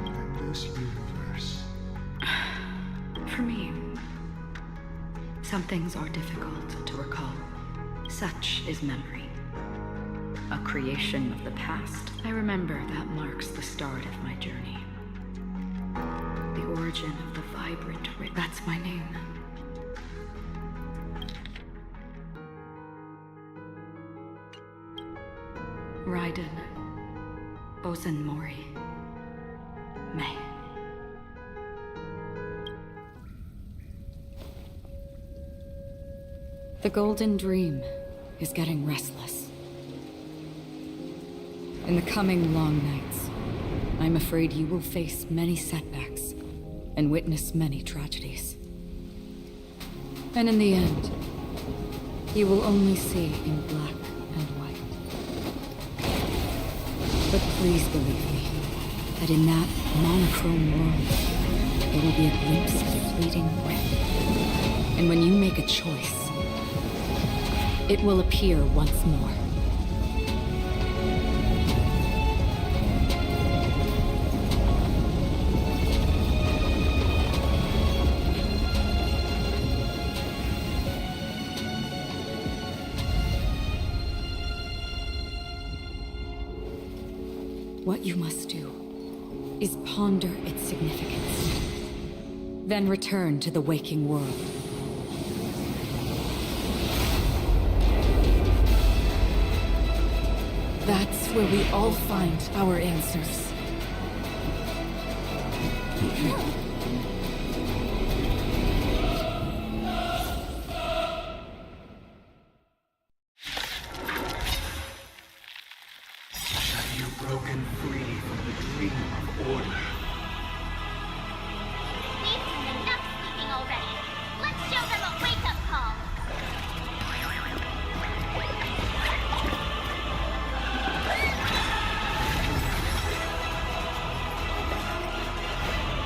in this universe. For me, some things are difficult to recall. Such is memory. A creation of the past. I remember that marks the start of my journey. The origin of the vibrant ring. That's my name. Raiden Ozenmori May. The Golden Dream is getting restless. In the coming long nights, I'm afraid you will face many setbacks and witness many tragedies. And in the end, you will only see in black and white. But please believe me, that in that monochrome world, there will be a glimpse of fleeting red. And when you make a choice, it will appear once more. What you must do is ponder its significance, then return to the waking world. That's where we all find our answers. Have you broken free from the dream of order? We've done enough sleeping already. Let's show them a wake-up call.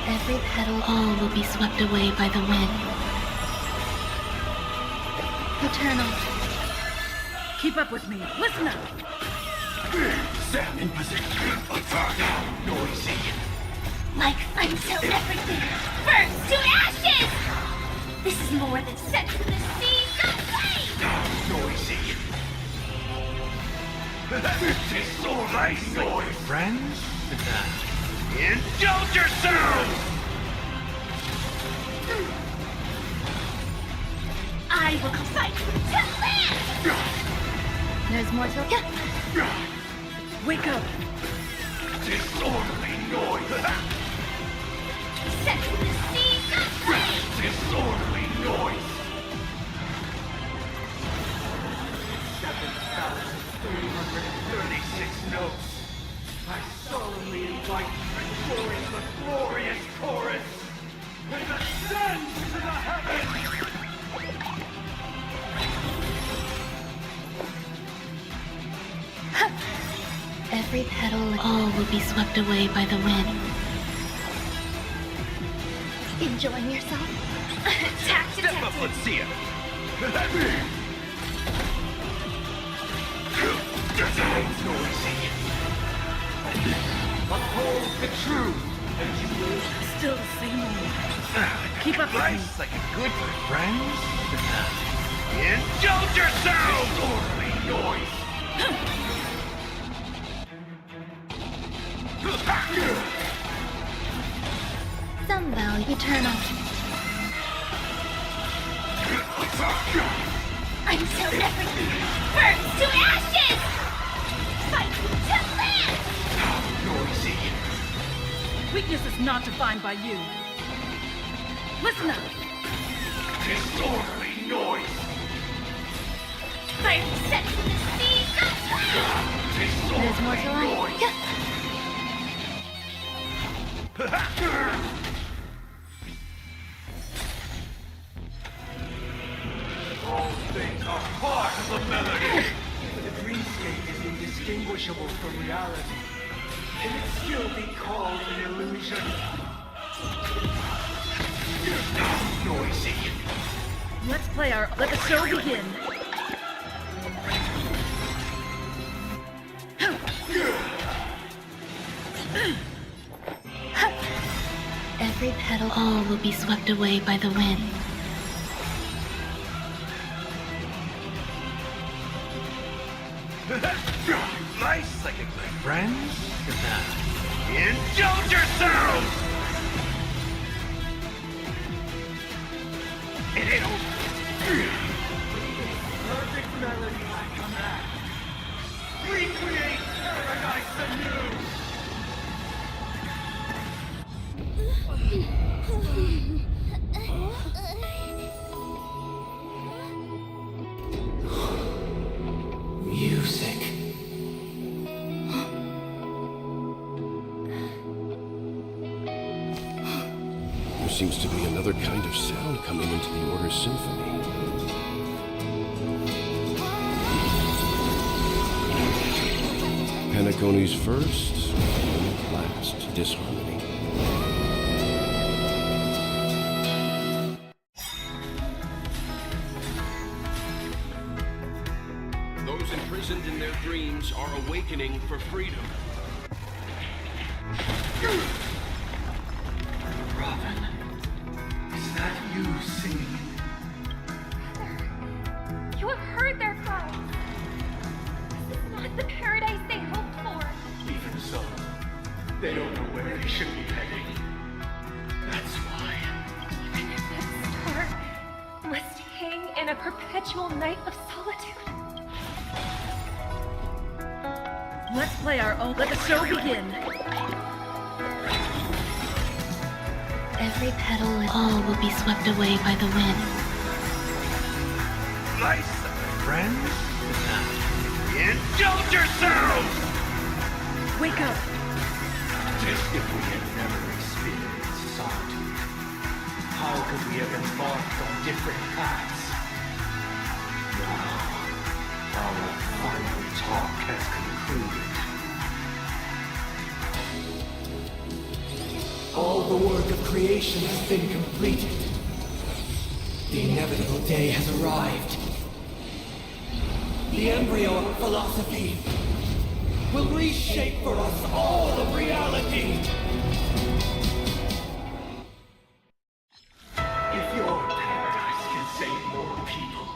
Every petal, all will be swept away by the wind. Eternal. Keep up with me. Listen up. Sam in position. Attack now, noisy. Like until everything burns to ashes! This is more than sent to the seas of flame! Noisy. This all right, noise, friends. Indulge yourselves! I will fight to live! There's more to... Wake up! Disorderly noise! Sent to the seas of flame! Disorderly noise! 7,336 notes. I solemnly invite you to join the glorious chorus and ascend to the heavens! Every petal, all will be swept away by the wind. Enjoying yourself? Attack Step up, let's see it! Sounds noisy. Uphold the truth, and you will Still the same old. Keep up with me. rise like a good friends. Indulge yourselves! Disorderly noise! Some vow eternal. Until everything burns to ashes! Fight to live! Noisy. Weakness is not defined by you. Listen up. Disorderly noise! Fire set to the seas of flame! There's more to life. All things are part of the melody. The dreamscape is indistinguishable from reality. Can it still be called an illusion? Noisy. Let's play our... Let the show begin. Every petal, all will be swept away by the wind. Nice like a good friends. Indulge yourselves! It ain't over. Perfect melody I come back. Recreate paradise anew! Music. seems to be another kind of sound coming into the Order's symphony. Penacony's first and last disharmony. Those imprisoned in their dreams are awakening for freedom. Robin, is that you singing? You have heard their cries. This is not the paradise they hoped for. Even so, they don't know where they should be heading. That's why. Even if that star must hang in a perpetual night of solitude. Let's play our own. Let the show begin. Every petal and all will be swept away by the wind. Nice, friends. Indulge yourselves! Wake up! As if we had never experienced solitude, how could we have embarked on different paths? Now, our final talk has concluded. All the work of creation has been completed. The inevitable day has arrived. The embryo of philosophy will reshape for us all of reality. If your paradise can save more people,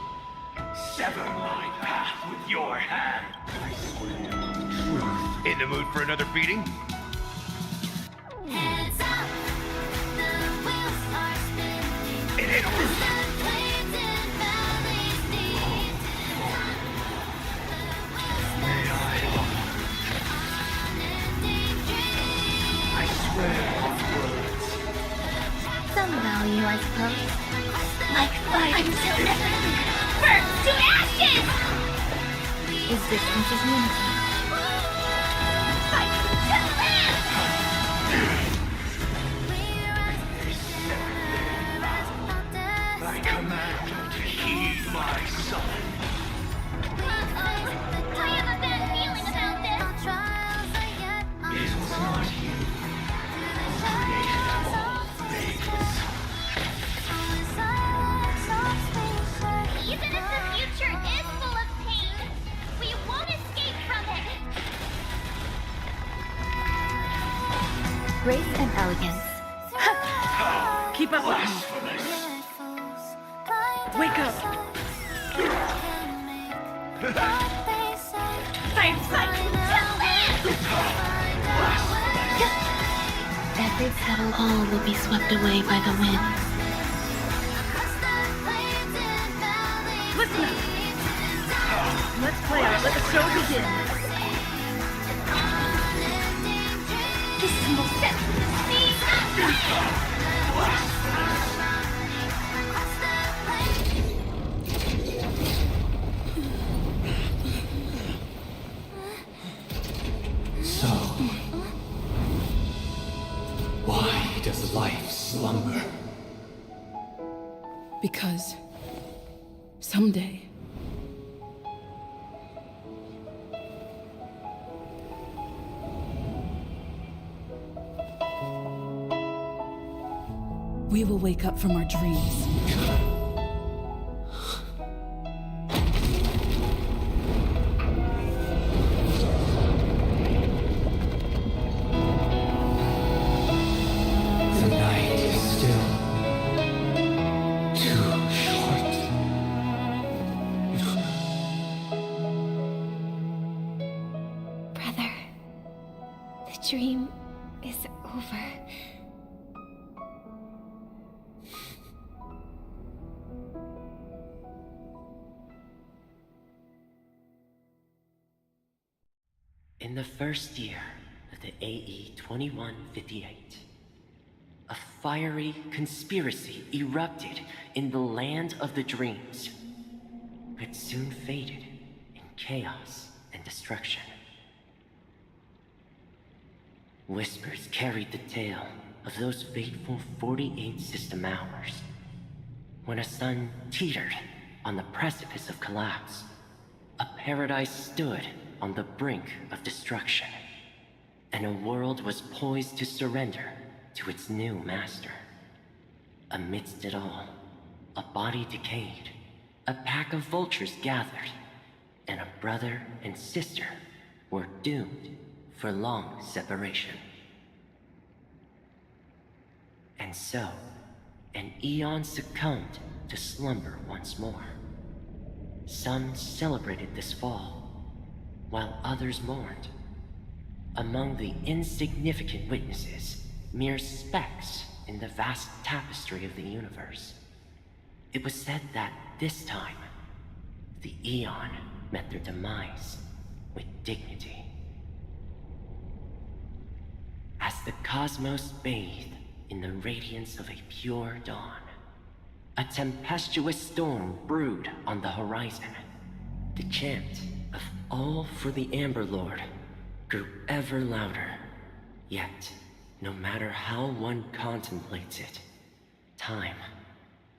sever my path with your hand. I swear on truth. In the mood for another beating? Heads up, the wheels are spinning. It ain't over. I swear on words. Some value, I suppose. Like fire until never burns to ashes! Is distance is unity? Fight to live! I command you to heed my summon. I have a bad feeling about this. It was not you who created all things. Even if the future is full of pain, we won't escape from it. Grace and elegance. Keep up with me. Wake up. Every petal, all will be swept away by the wind. Listen up. Let's play out. Let the show begin. This is most So, why does life slumber? Because someday we will wake up from our dreams. The night is still too short. Brother, the dream is over. In the first year of the AE 2158, a fiery conspiracy erupted in the land of the dreams, but soon faded in chaos and destruction. Whispers carried the tale of those fateful 48 system hours, when a sun teetered on the precipice of collapse, a paradise stood on the brink of destruction, and a world was poised to surrender to its new master. Amidst it all, a body decayed, a pack of vultures gathered, and a brother and sister were doomed for long separation. And so, an eon succumbed to slumber once more. Some celebrated this fall, while others mourned. Among the insignificant witnesses, mere specks in the vast tapestry of the universe, it was said that this time, the Eon met their demise with dignity. As the cosmos bathed in the radiance of a pure dawn, a tempestuous storm brewed on the horizon. The chant of "All for the Amber Lord" grew ever louder. Yet, no matter how one contemplates it, time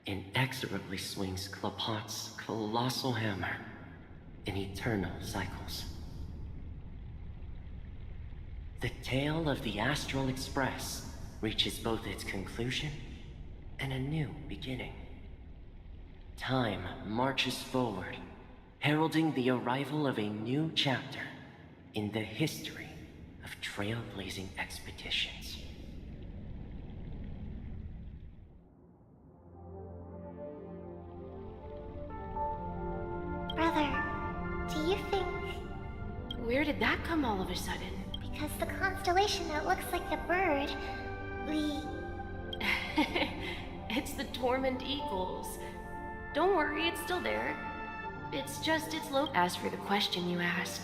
inexorably swings Klapot's colossal hammer in eternal cycles. The tale of the Astral Express reaches both its conclusion and a new beginning. Time marches forward, heralding the arrival of a new chapter in the history of trailblazing expeditions. Brother, do you think... Where did that come all of a sudden? Because the constellation that looks like a bird, It's the Torment Eagles. Don't worry, it's still there. It's just its low. As for the question you asked,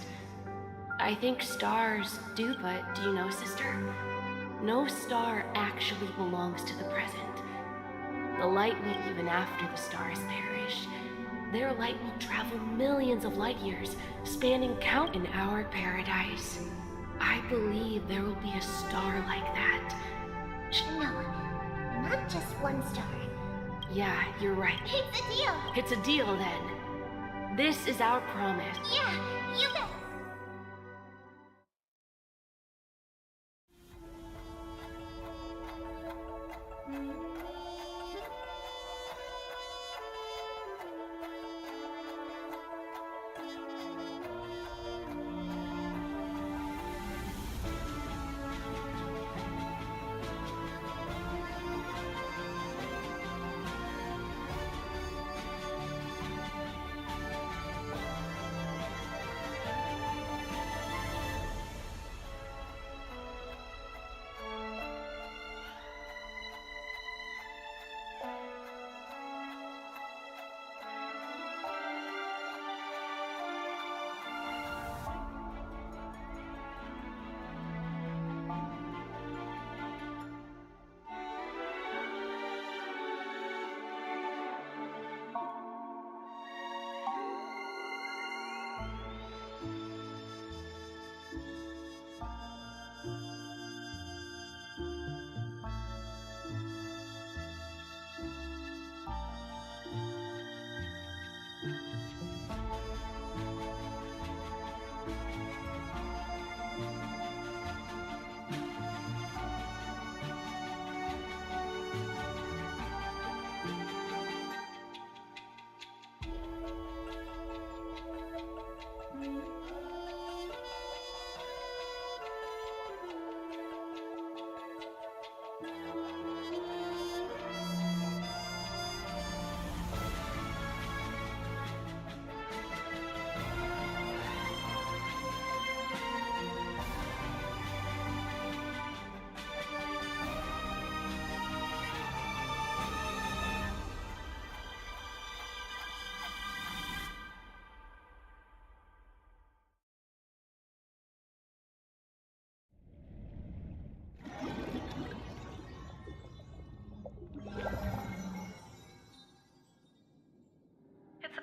I think stars do, but do you know, sister? No star actually belongs to the present. The light we even after the stars perish. Their light will travel millions of light years, spanning count in our paradise. I believe there will be a star like that. No, not just one star. Yeah, you're right. It's a deal. It's a deal then. This is our promise. Yeah, you bet.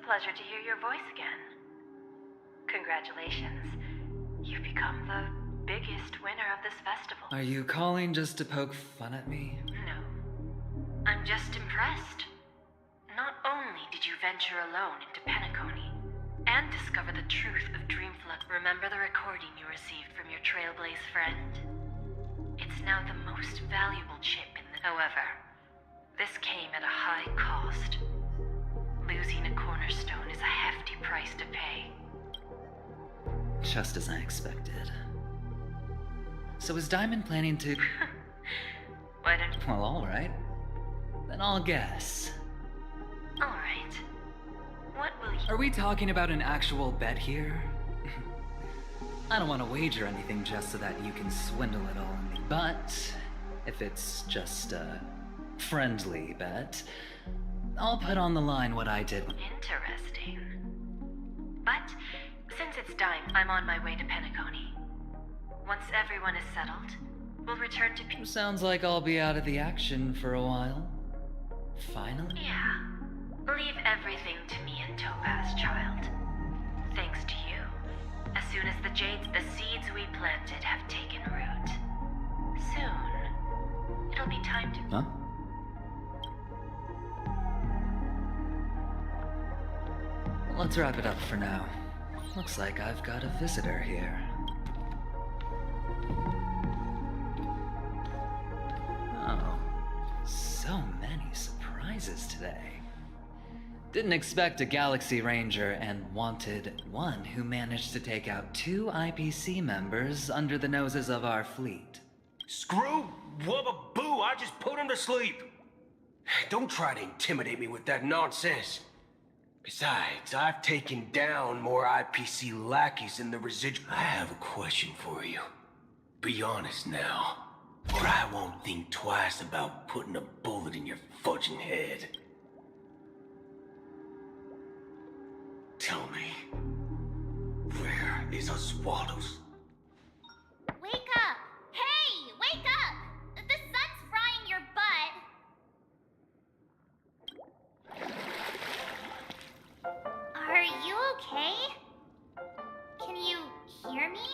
Pleasure to hear your voice again. Congratulations. You've become the biggest winner of this festival. Are you calling just to poke fun at me? No. I'm just impressed. Not only did you venture alone into Penacony and discover the truth of Dreamflux, remember the recording you received from your Trailblaze friend? It's now the most valuable chip in the... However, this came at a high cost. Losing a cornerstone is a hefty price to pay. Just as I expected. So is Diamond planning to... Why don't... Well, alright. Then I'll guess. Alright. What will you... Are we talking about an actual bet here? I don't want to wager anything just so that you can swindle it all on me. But if it's just a friendly bet, I'll put on the line what I did. Interesting. But since it's time, I'm on my way to Penacony. Once everyone is settled, we'll return to... Sounds like I'll be out of the action for a while. Finally? Yeah. Leave everything to me and Topaz, child. Thanks to you. As soon as the seeds we planted have taken root. Soon, it'll be time to... Huh? Let's wrap it up for now. Looks like I've got a visitor here. Oh, so many surprises today. Didn't expect a Galaxy Ranger and wanted one who managed to take out 2 IPC members under the noses of our fleet. Screw wubba boo, I just put him to sleep. Don't try to intimidate me with that nonsense. Besides, I've taken down more IPC lackeys than the residual. I have a question for you. Be honest now, or I won't think twice about putting a bullet in your fudging head. Tell me, where is Oswaldo's? Wake up! Hey, wake up! The sun's frying your butt. Are you okay? Can you hear me?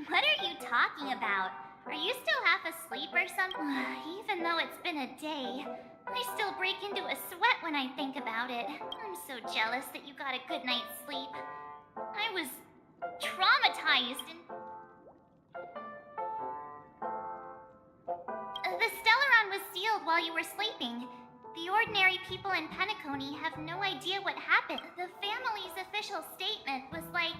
What are you talking about? Are you still half asleep or something? Even though it's been a day, I still break into a sweat when I think about it. I'm so jealous that you got a good night's sleep. I was traumatized and... The Stellaron was sealed while you were sleeping. The ordinary people in Penacony have no idea what happened. The family's official statement was like...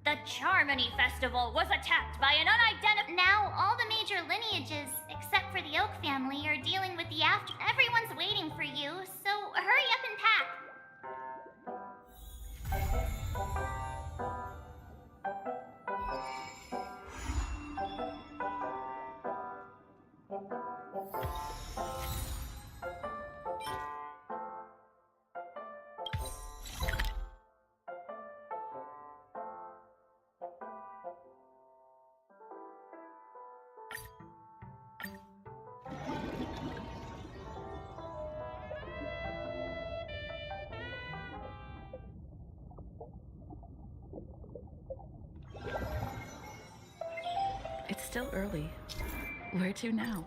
The Charmony Festival was attacked by an unidentified... Now, all the major lineages, except for the Oak family, are dealing with the after... Everyone's waiting for you, so hurry up and pack. It's still early. Where to now?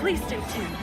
Please stay tuned.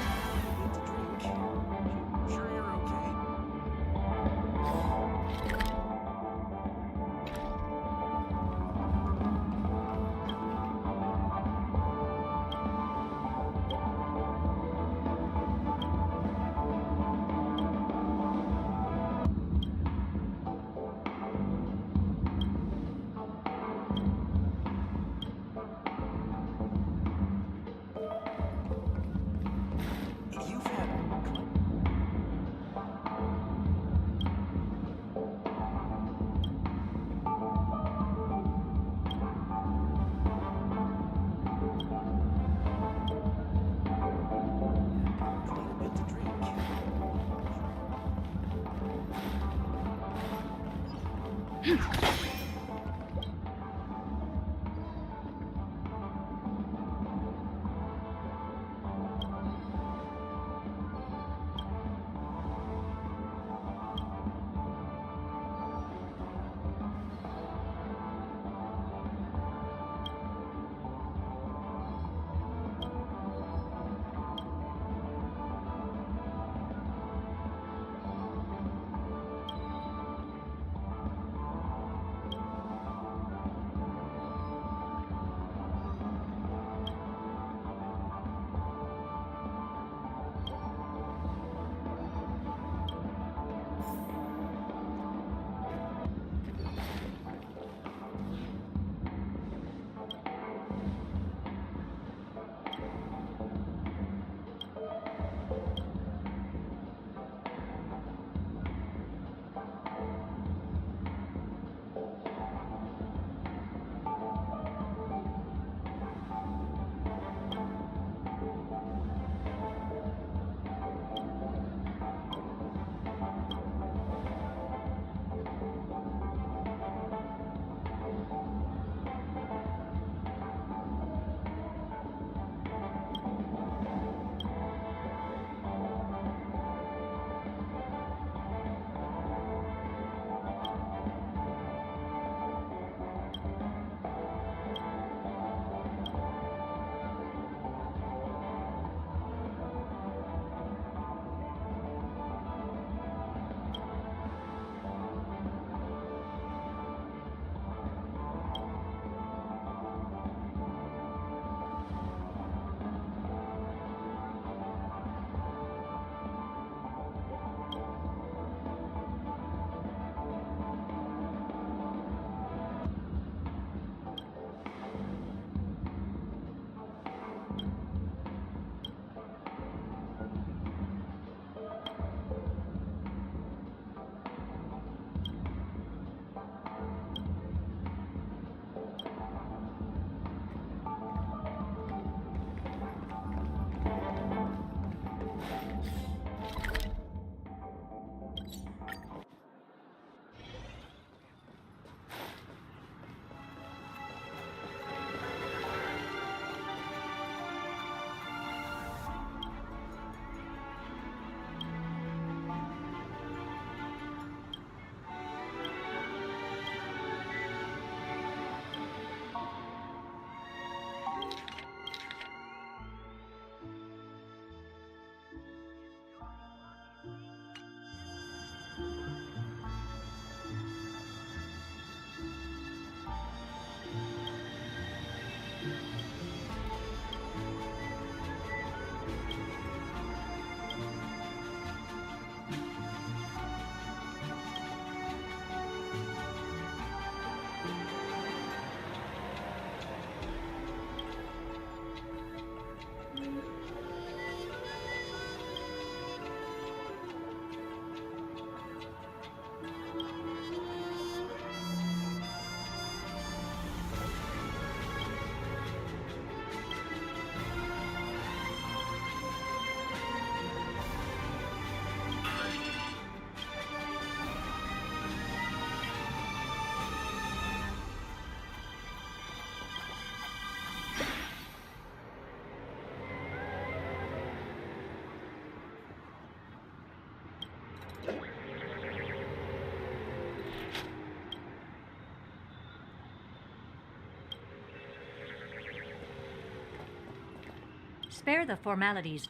Spare the formalities.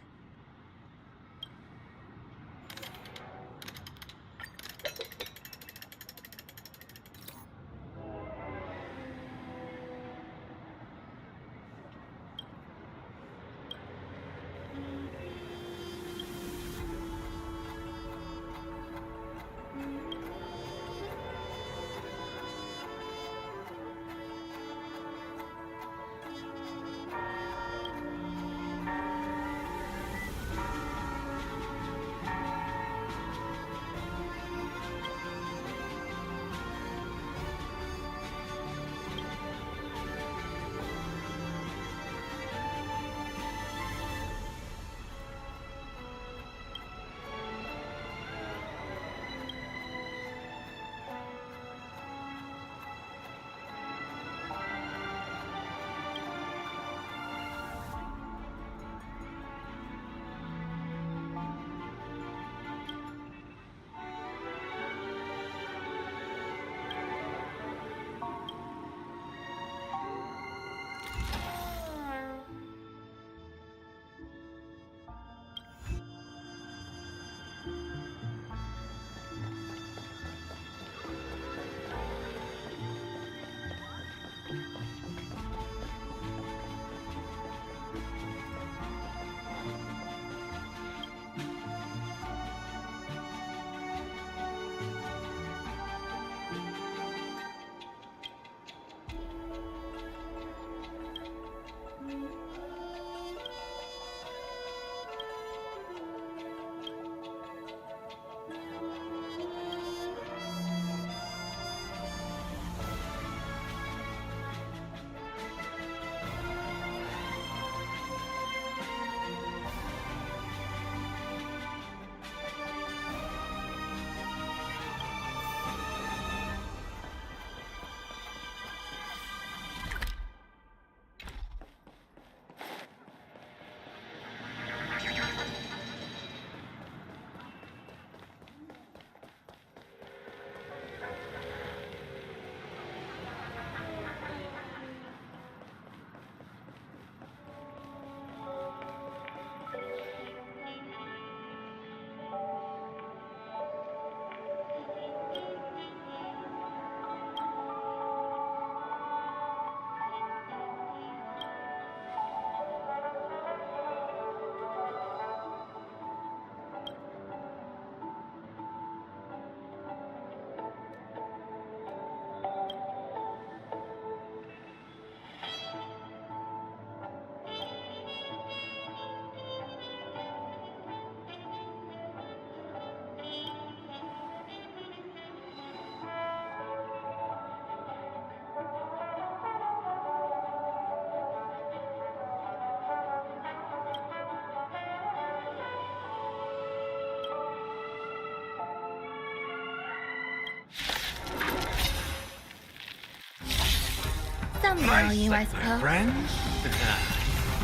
Some value, I Nice, my suppose. friends.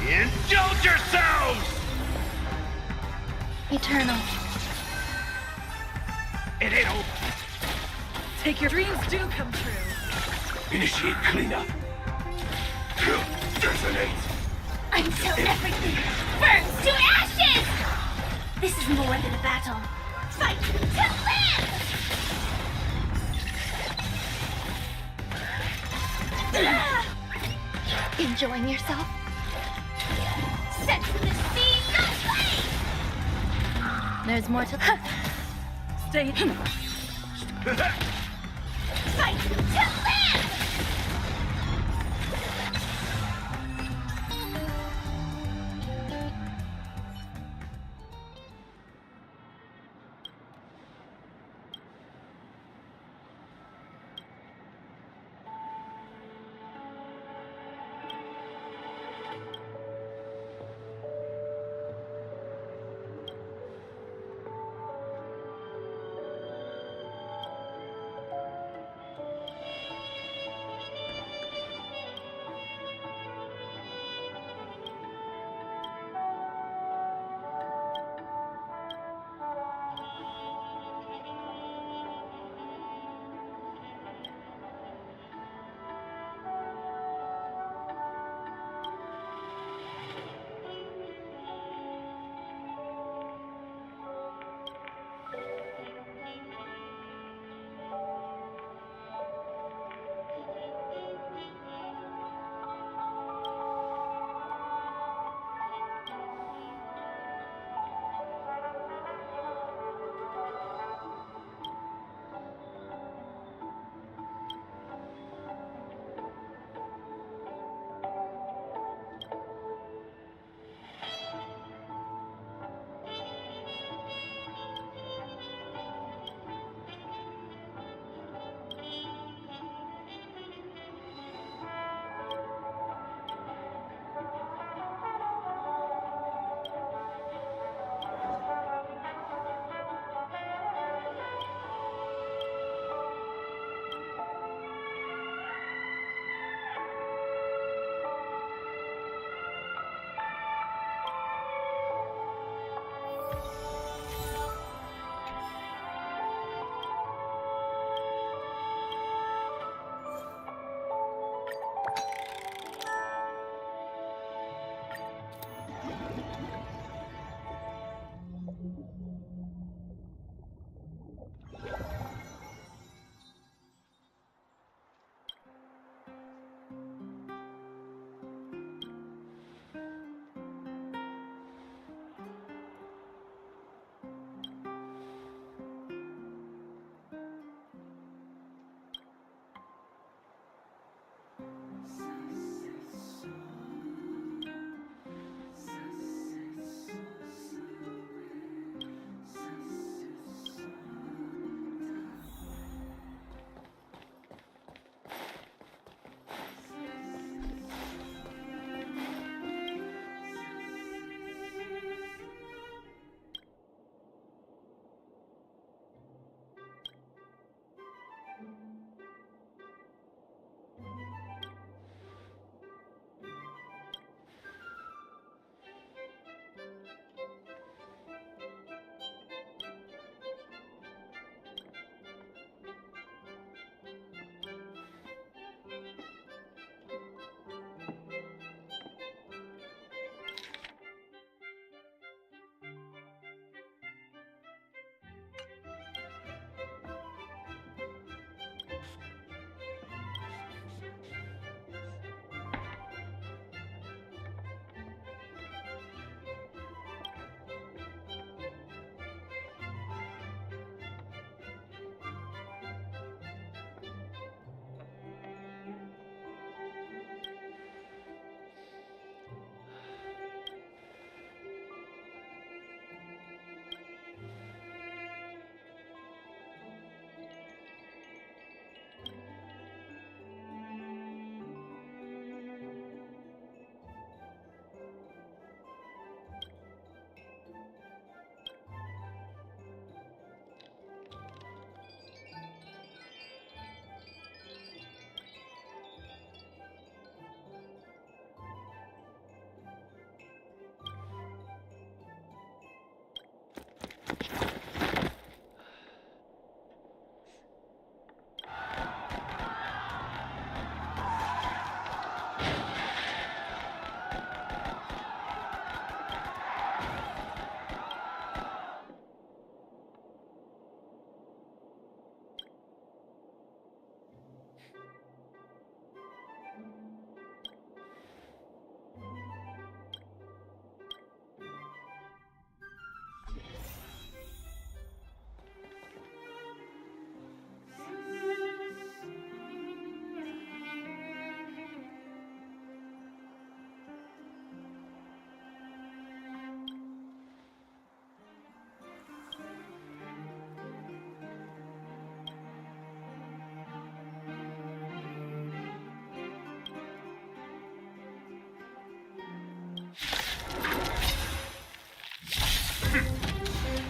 Indulge yourselves! Eternal. It ain't over. Take your dreams do come true. Initiate cleanup. Detonate. Until everything burns to ashes! This is more than a battle. Fight to live! Enjoying yourself? Set the scene aflame! There's more to Stay. Fight to live!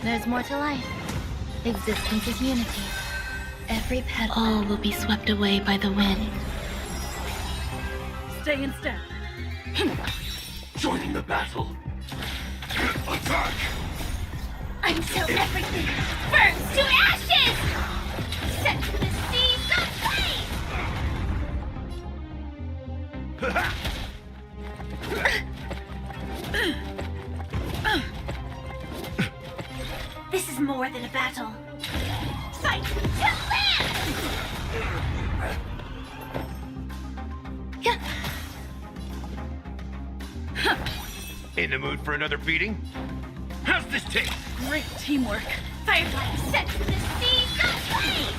There's more to life. Existence is unity. Every petal. All will be swept away by the wind. Stay in step. Joining the battle. Attack! Until everything burns to ashes! Set to the seas of fate! This is more than a battle. Fight to live! In the mood for another beating? How's this take? Great teamwork. Firefly set to the seas of fate!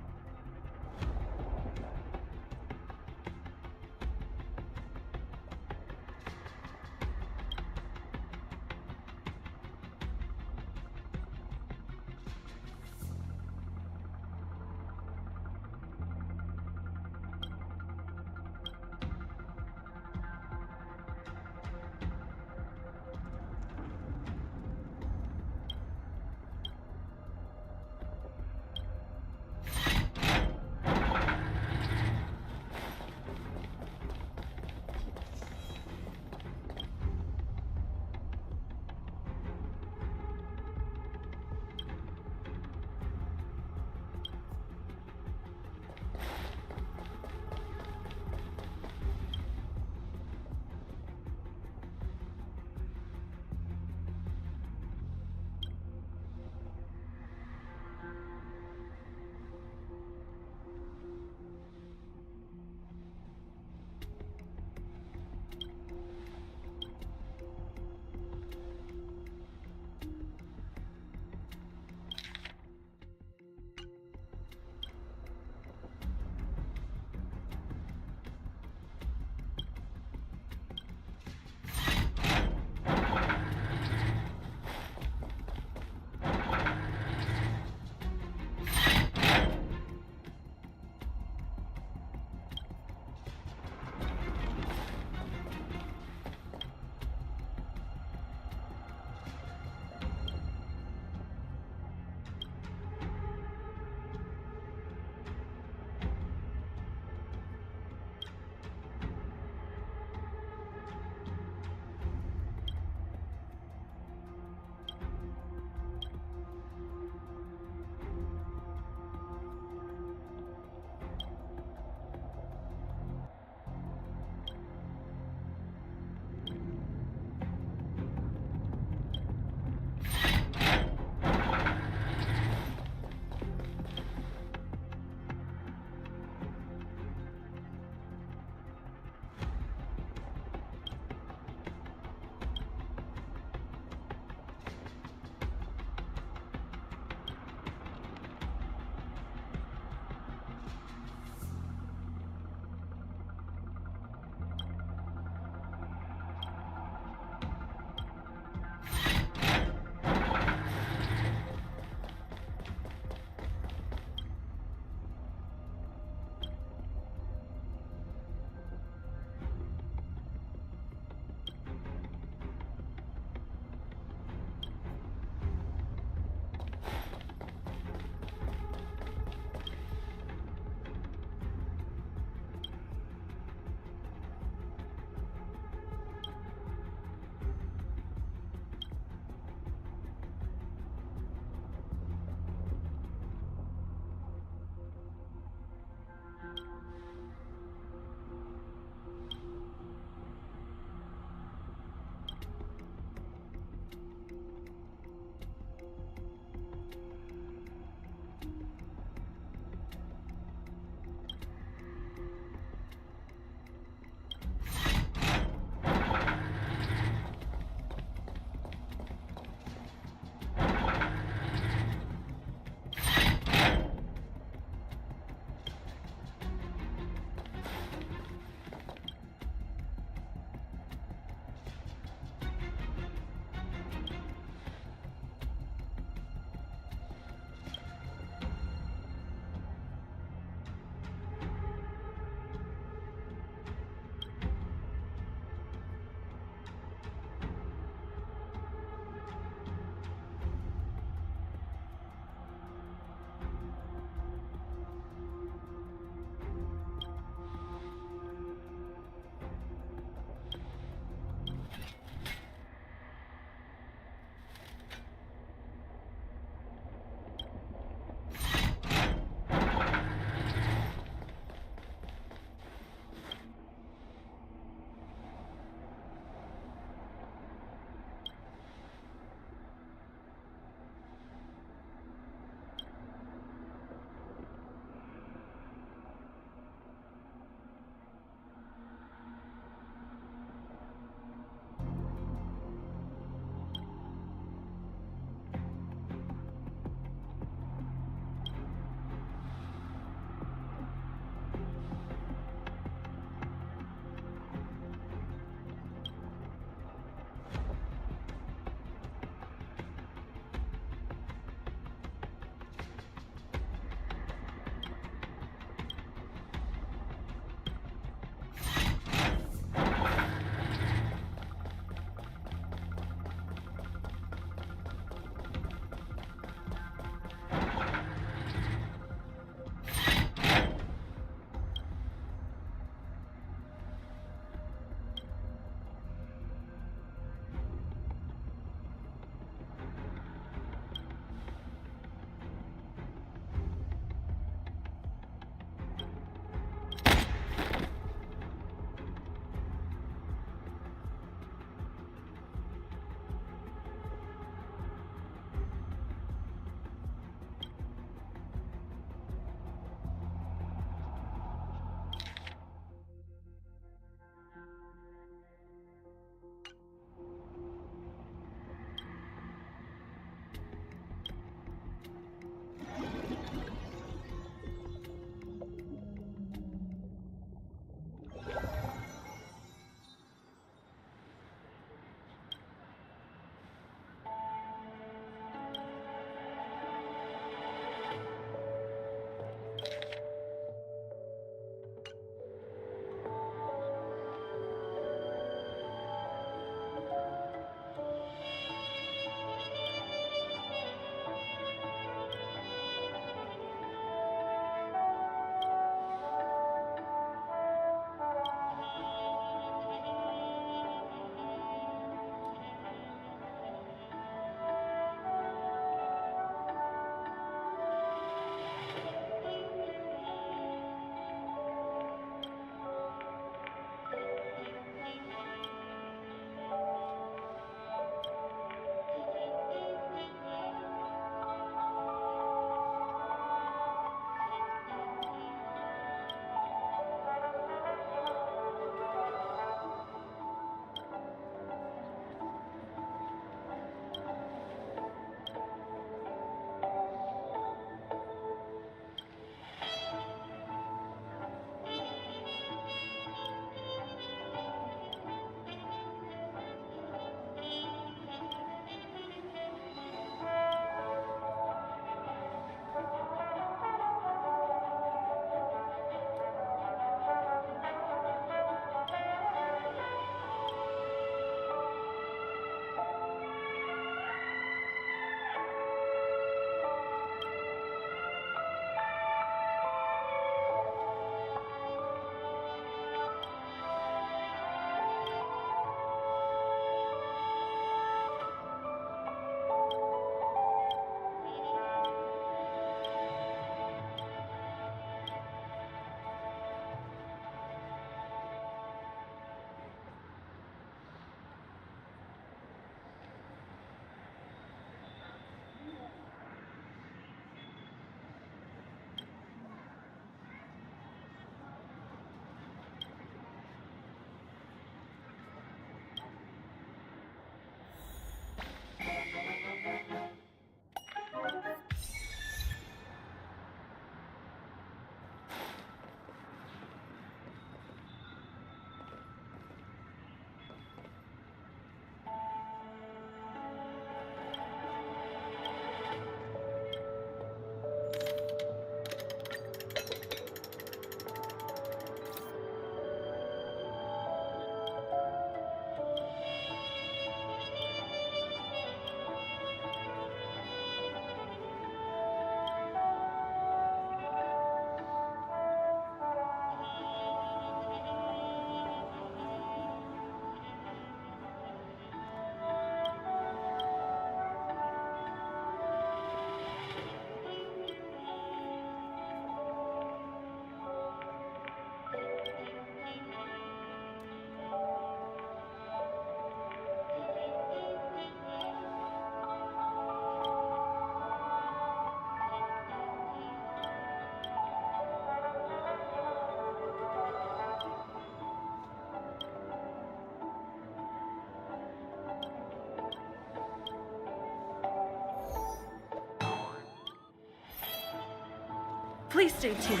Please stay tuned.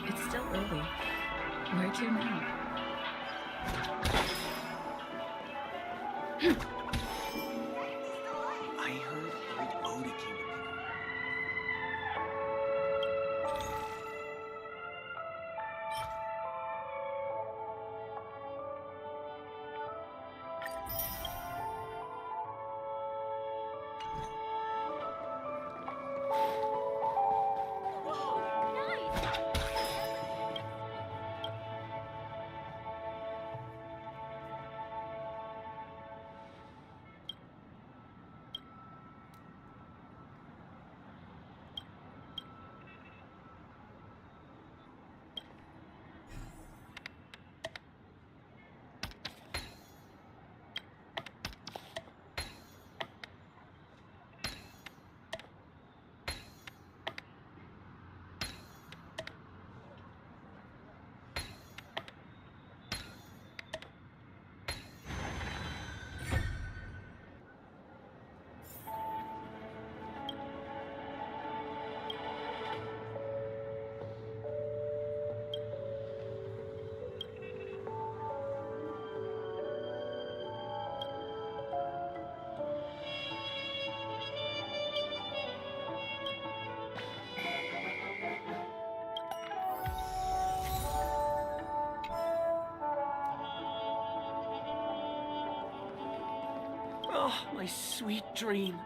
It's still early. Where to now? I heard old Odie came to pick her. Oh, my sweet dream.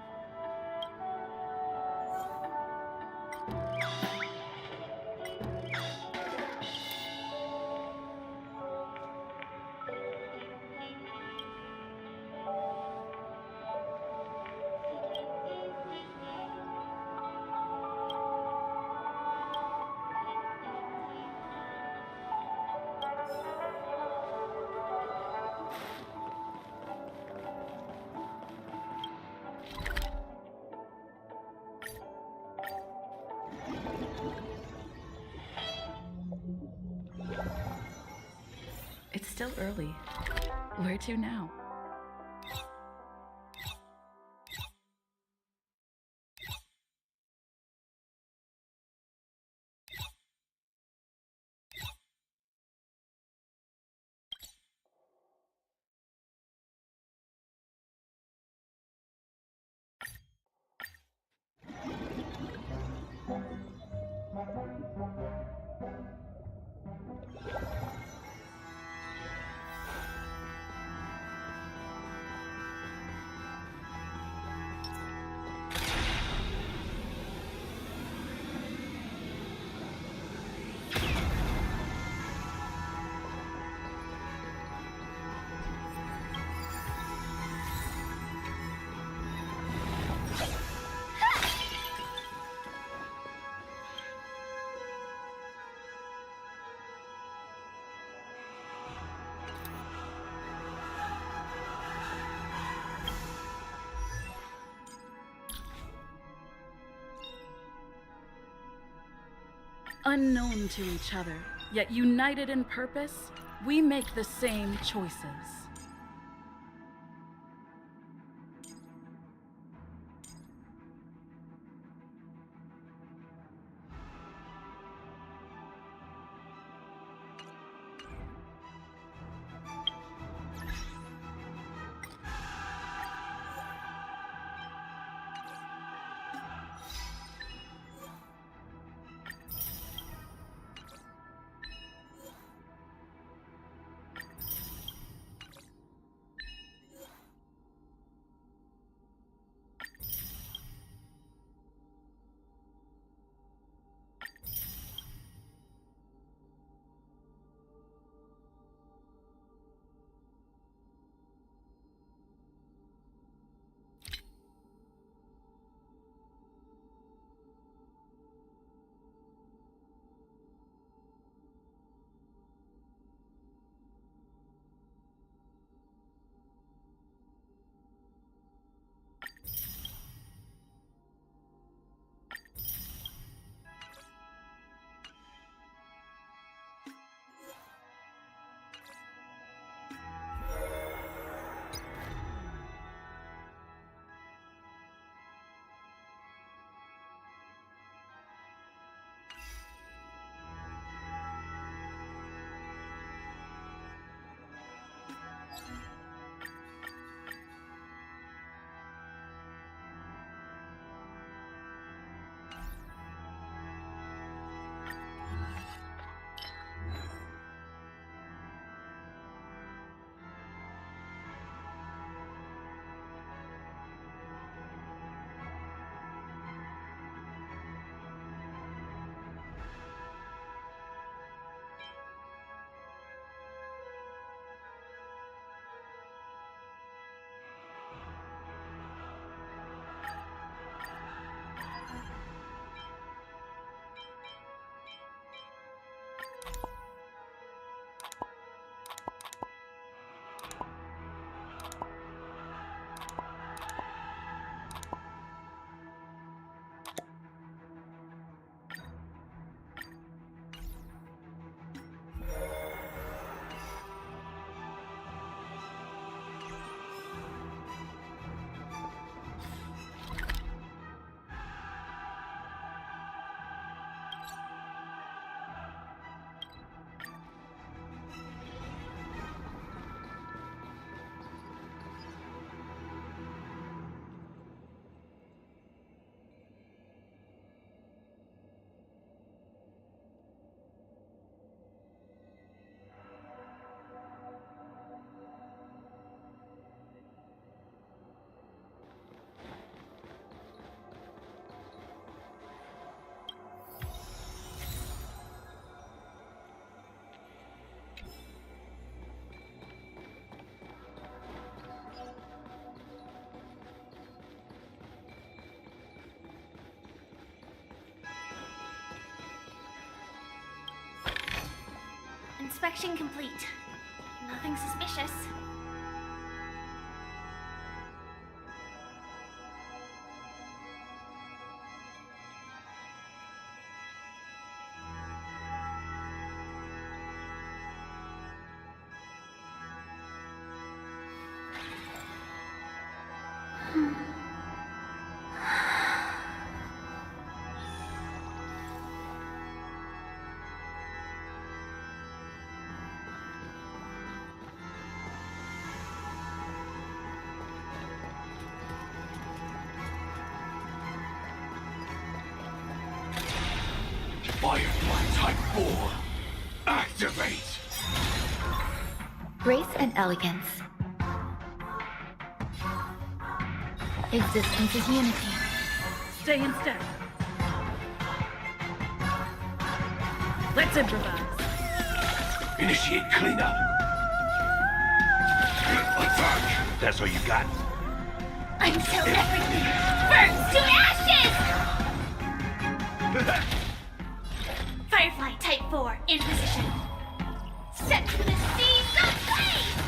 It's still early. Where to now? Unknown to each other, yet united in purpose, we make the same choices. Inspection complete. Nothing suspicious. Firefly Type 4. Activate! Grace and elegance. Existence is unity. Stay in step. Let's improvise. Initiate cleanup. Attack! That's all you got? Until everything burns to ashes! Firefly Type 4 in position. Set to the seas of flame!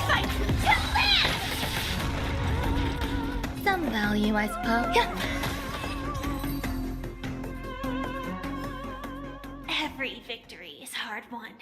Fight to land! Some value, I suppose. Every victory is hard won.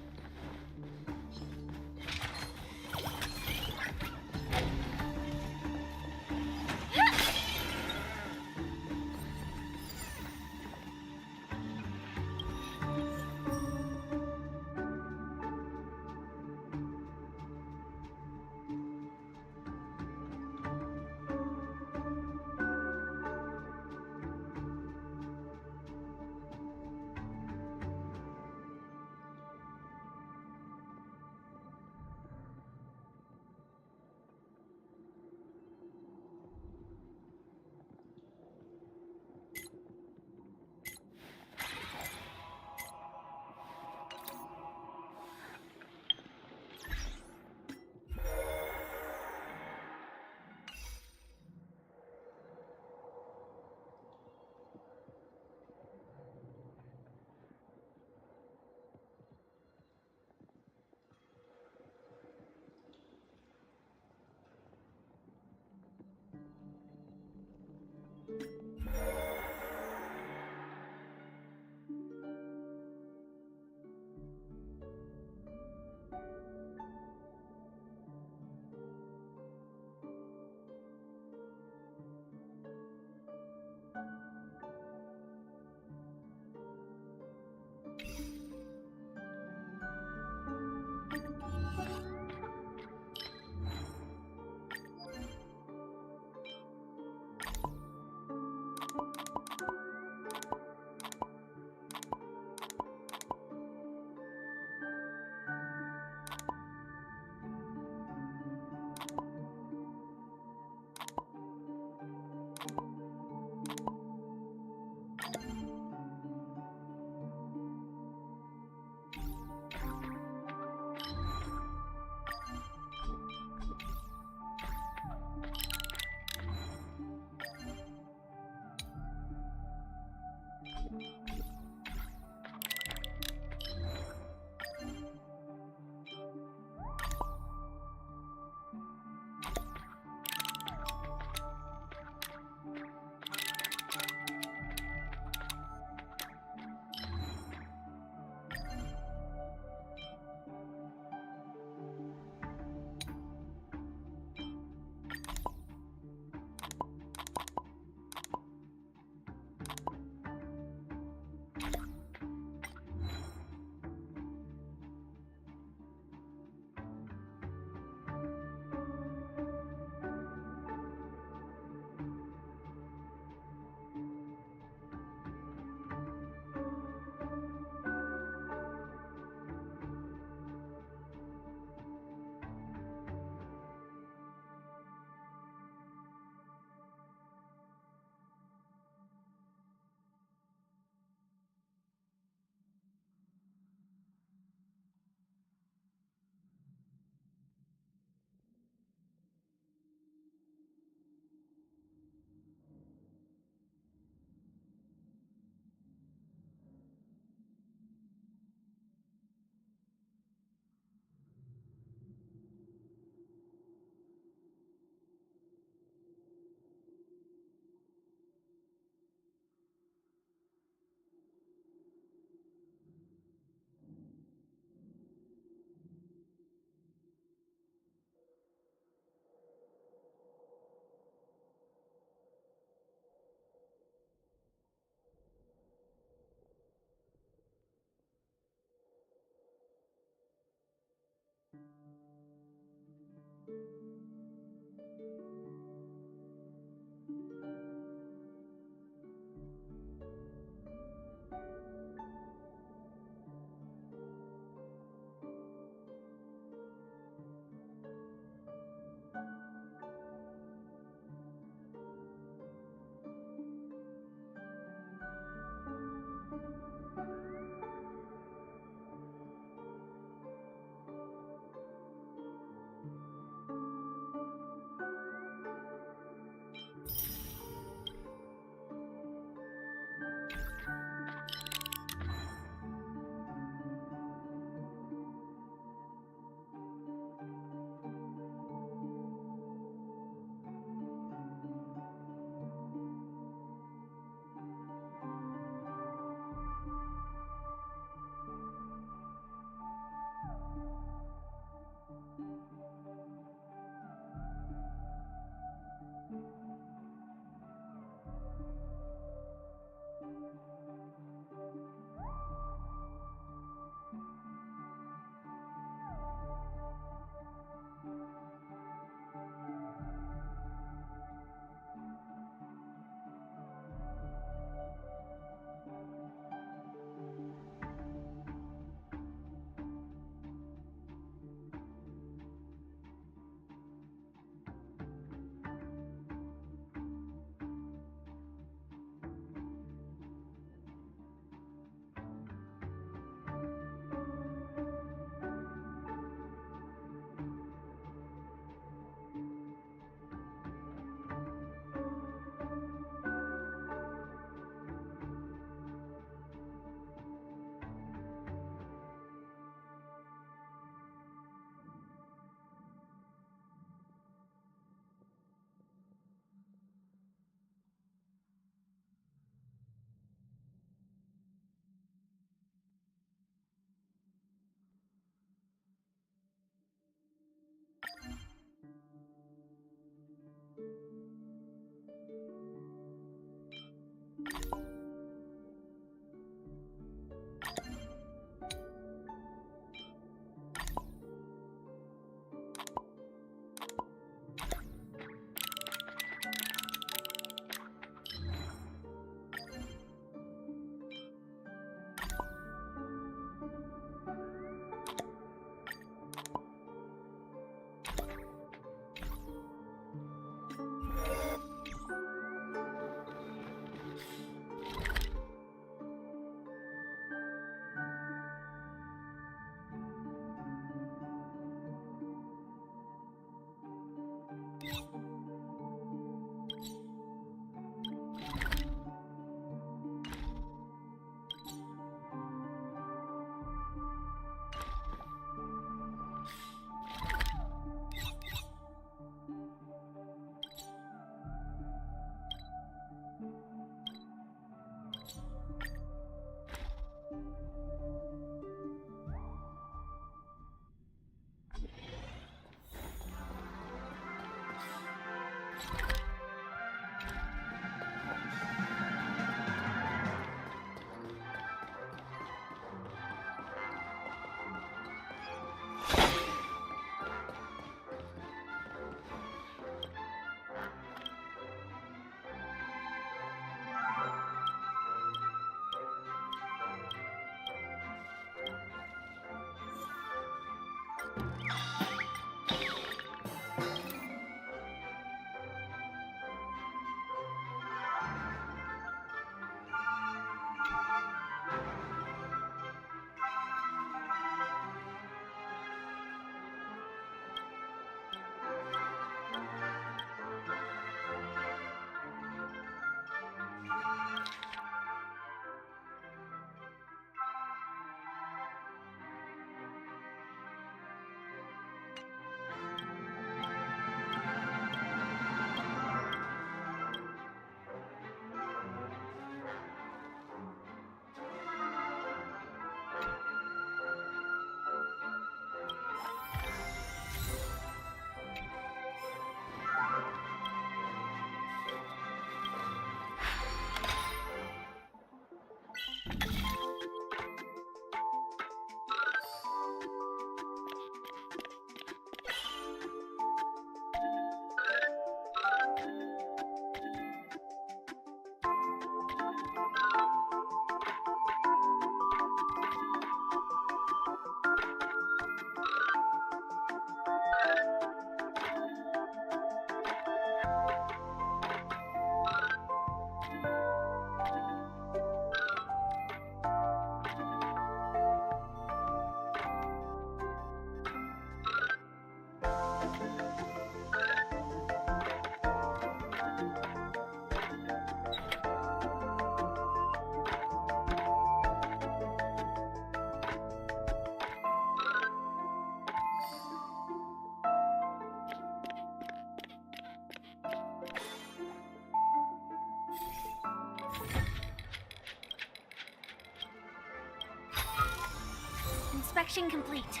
Inspection complete.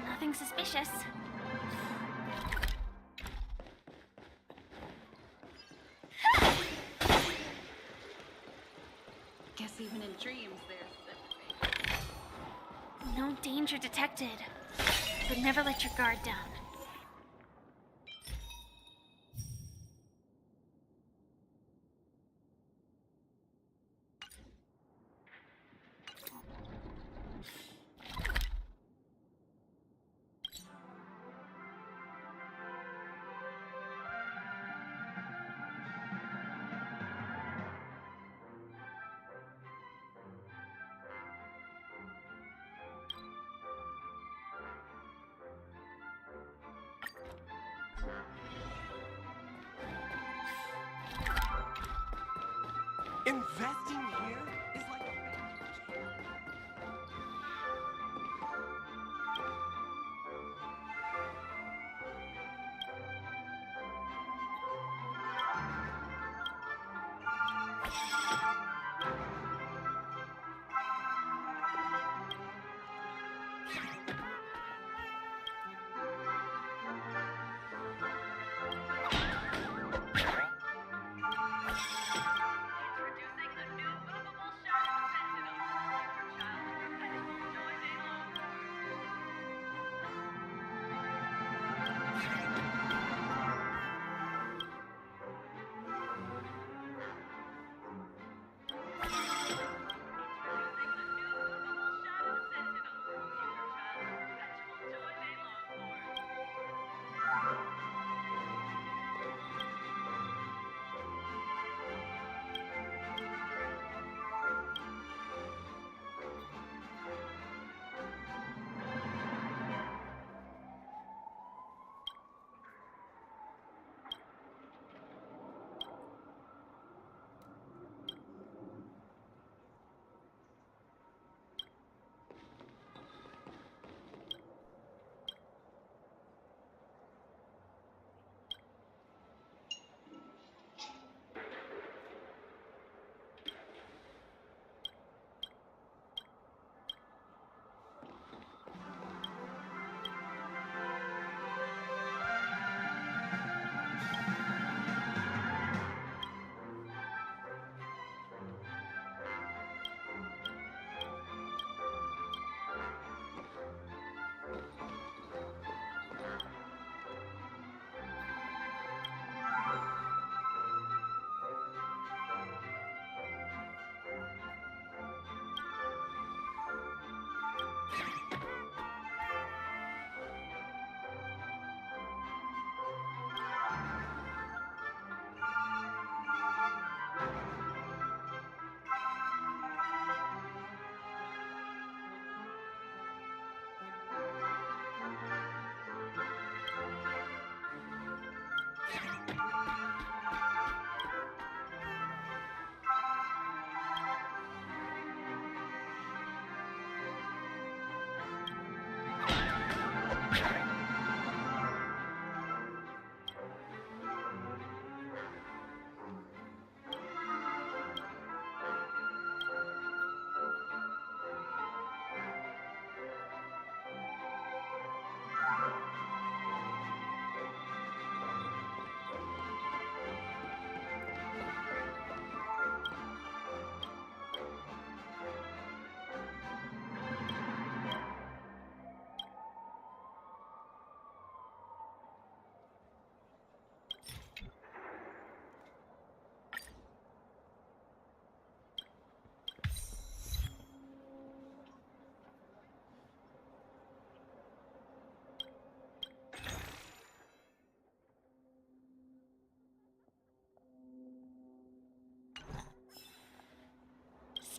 Nothing suspicious. Guess even in dreams there's No danger detected. But never let your guard down. Investing here is like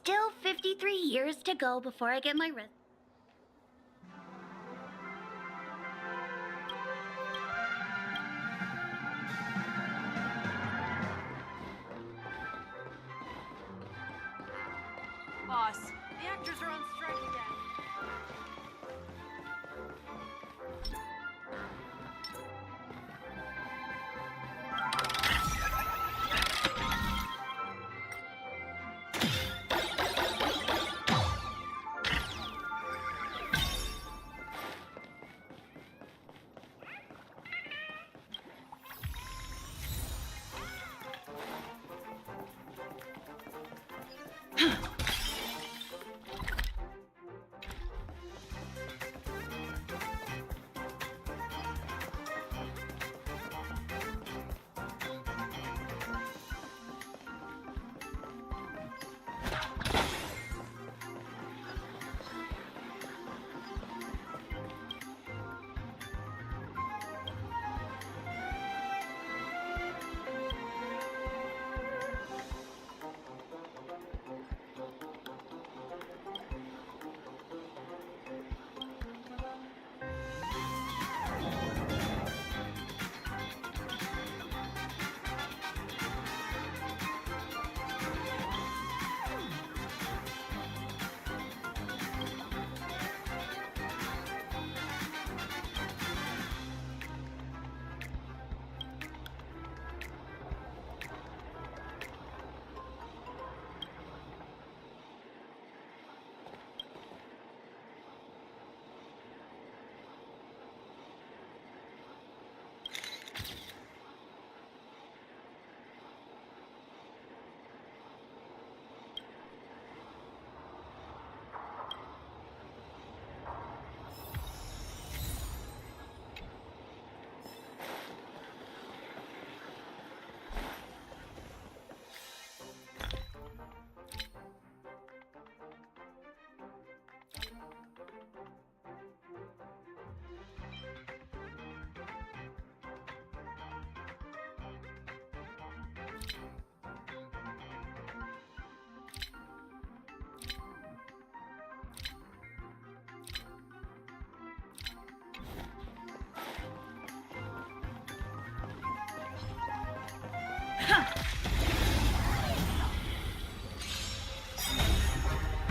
still 53 years to go before I get my Boss, the actors are on strike again.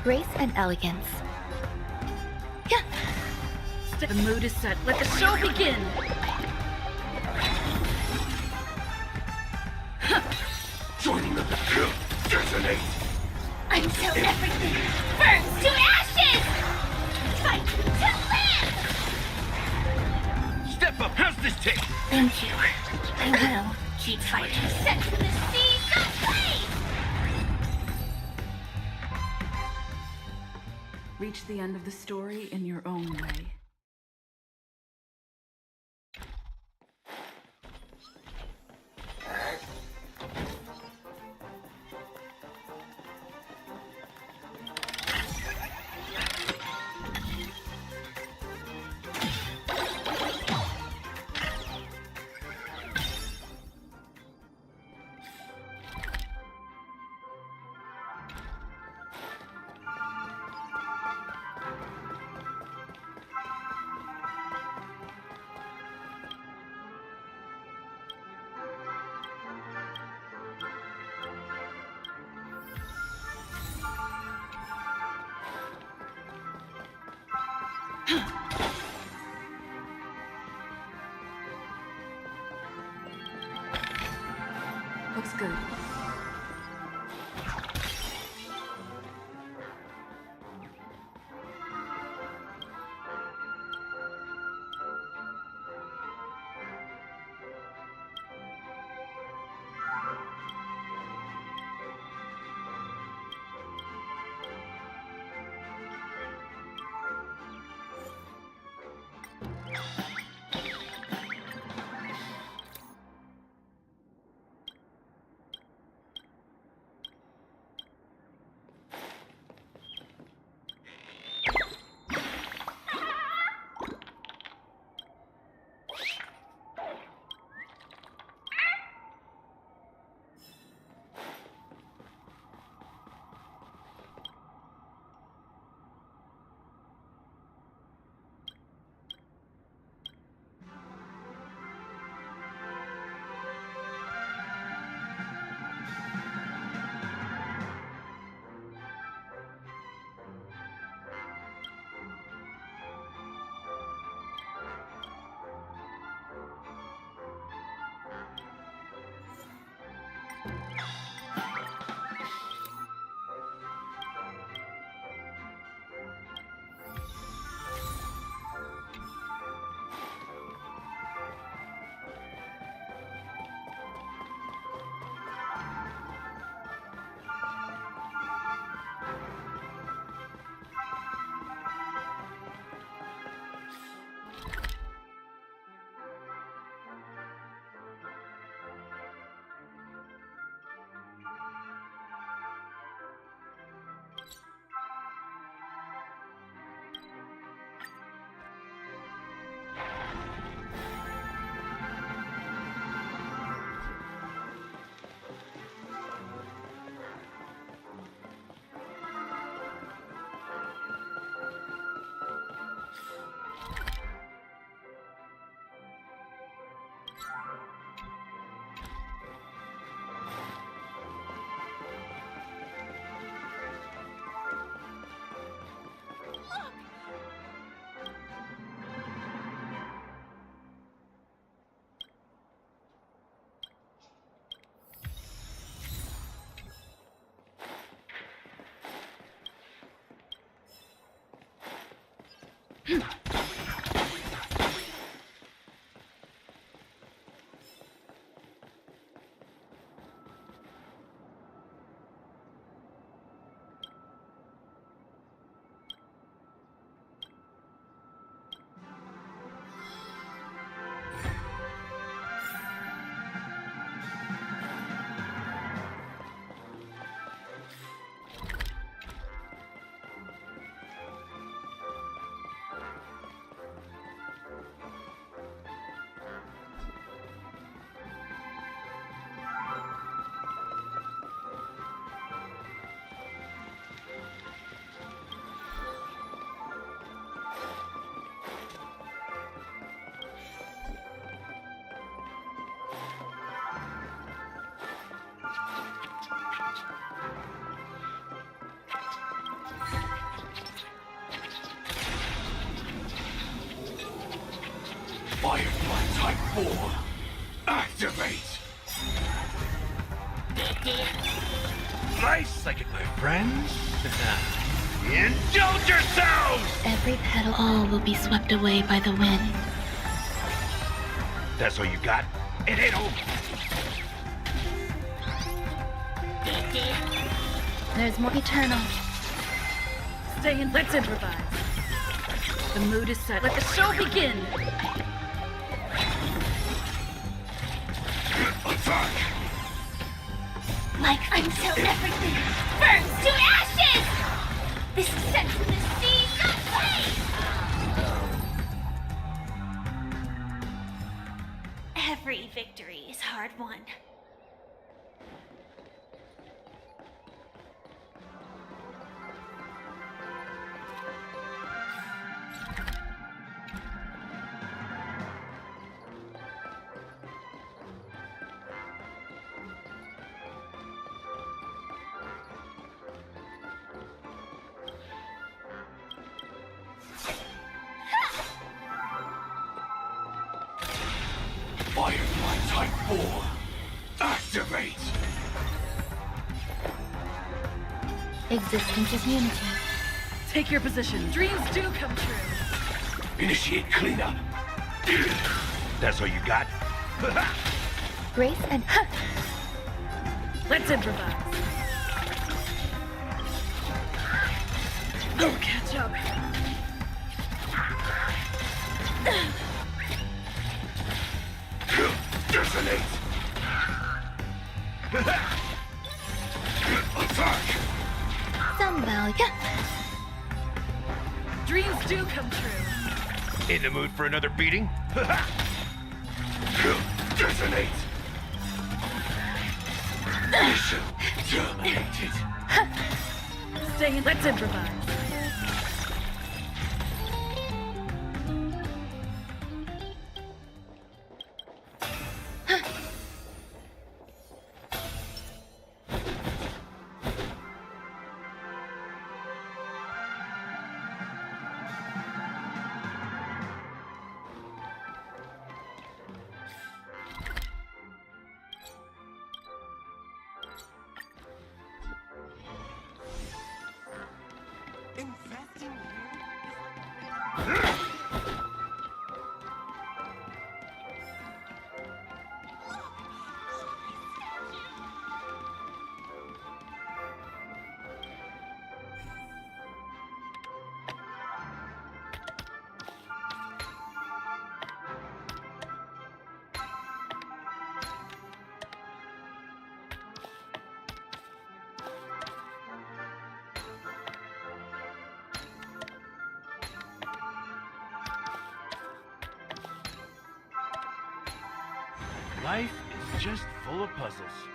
Grace and elegance. The mood is set. Let the show begin! Joining the kill detonates! Until everything burns to ashes! Fight to live! Step up! How's this take? Thank you. I will keep fighting. Set to the seas of flame! Reach the end of the story in your own way. Looks good. Firefly Type 4, activate! Nice second, my friends. Indulge yourselves! Every petal, all will be swept away by the wind. That's all you got? It ain't over. There's more eternal. Stay in. Let's improvise. The mood is set. Let the show begin. Attack! Like until everything burns to ashes! This sense of the sea of pain! Every victory is hard won. Firefly Type 4, activate! Existence is unity. Take your position. Dreams do come true. Initiate cleanup. That's all you got? Grace and Let's improvise. Don't catch up. Detonate! Attack! some value. Dreams do come true. In the mood for another beating? Detonate! Mission terminated. Stay in. Let's improvise. Life is just full of puzzles.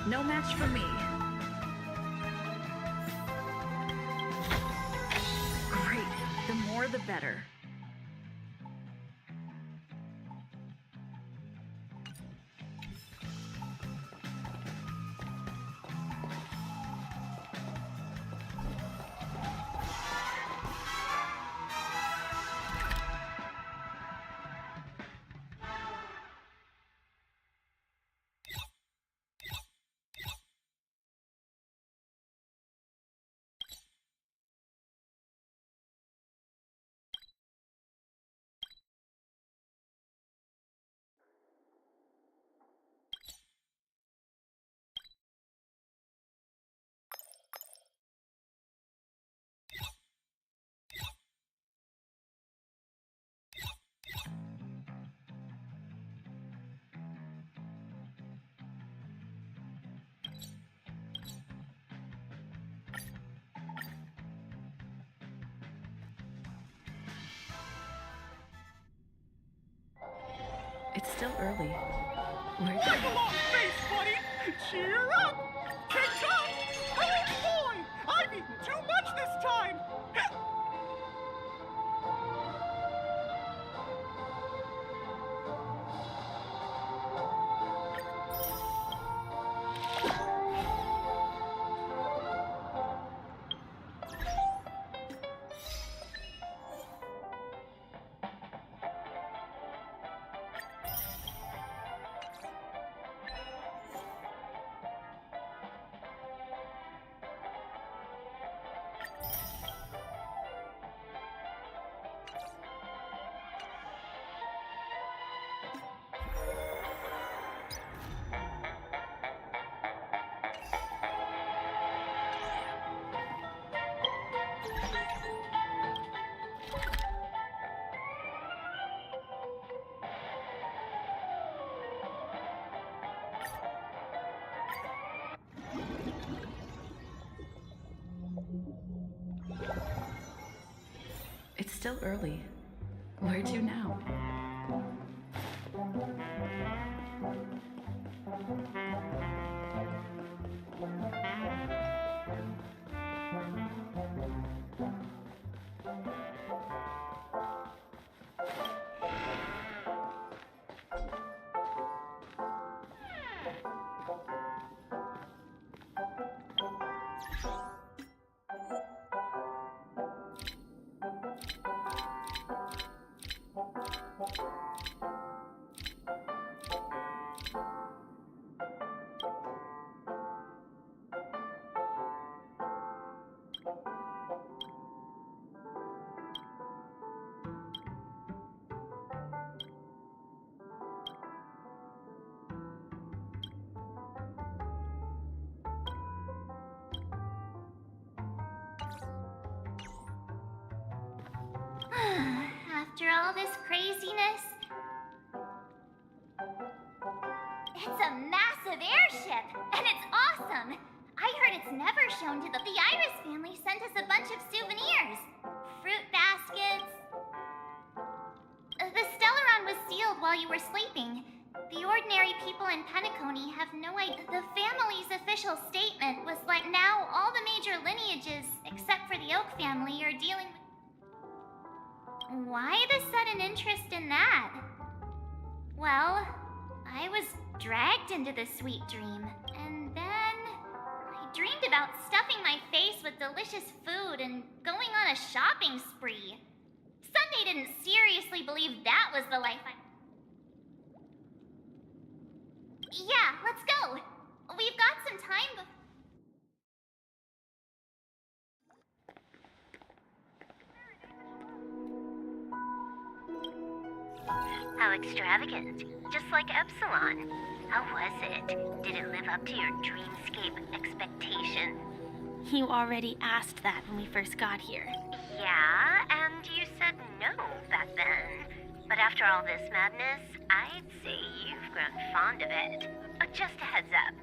No match for me. Great. The more the better. It's still early. Where Take a long face, buddy! Cheer up! Take time! Oh boy! I've eaten too much this time! It's still early. Where to now? After all this craziness, it's a massive airship, and it's awesome! I heard it's never shown to the Iris family sent us a bunch of souvenirs. Fruit baskets. The Stellaron was sealed while you were sleeping. The ordinary people in Penacony have no idea. The family's official statement was like, now all the major lineages, except for the Oak family, are dealing with... Why the sudden interest in that? Well, I was dragged into this sweet dream, and then I dreamed about stuffing my face with delicious food and going on a shopping spree. Sunday didn't seriously believe that was the life I... Yeah, let's go. We've got some time before... How extravagant. Just like Epsilon. How was it? Did it live up to your dreamscape expectation? You already asked that when we first got here. Yeah, and you said no back then. But after all this madness, I'd say you've grown fond of it. But just a heads up,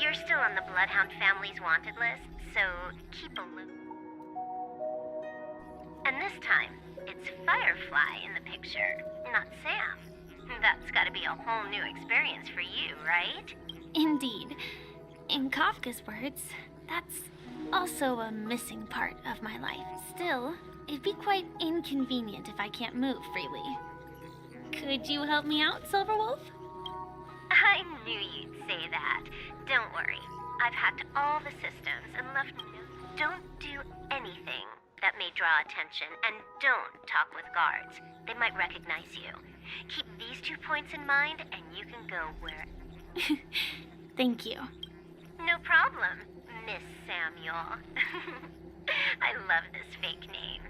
you're still on the Bloodhound family's wanted list, so keep a look. And this time, it's Firefly in the picture, not Sam. That's gotta be a whole new experience for you, right? Indeed. In Kafka's words, that's also a missing part of my life. Still, it'd be quite inconvenient if I can't move freely. Could you help me out, Silverwolf? I knew you'd say that. Don't worry. I've hacked all the systems and left no... Don't do anything that may draw attention, and don't talk with guards. They might recognize you. Keep these 2 points in mind, and you can go where... Thank you. No problem, Miss Samuel. I love this fake name.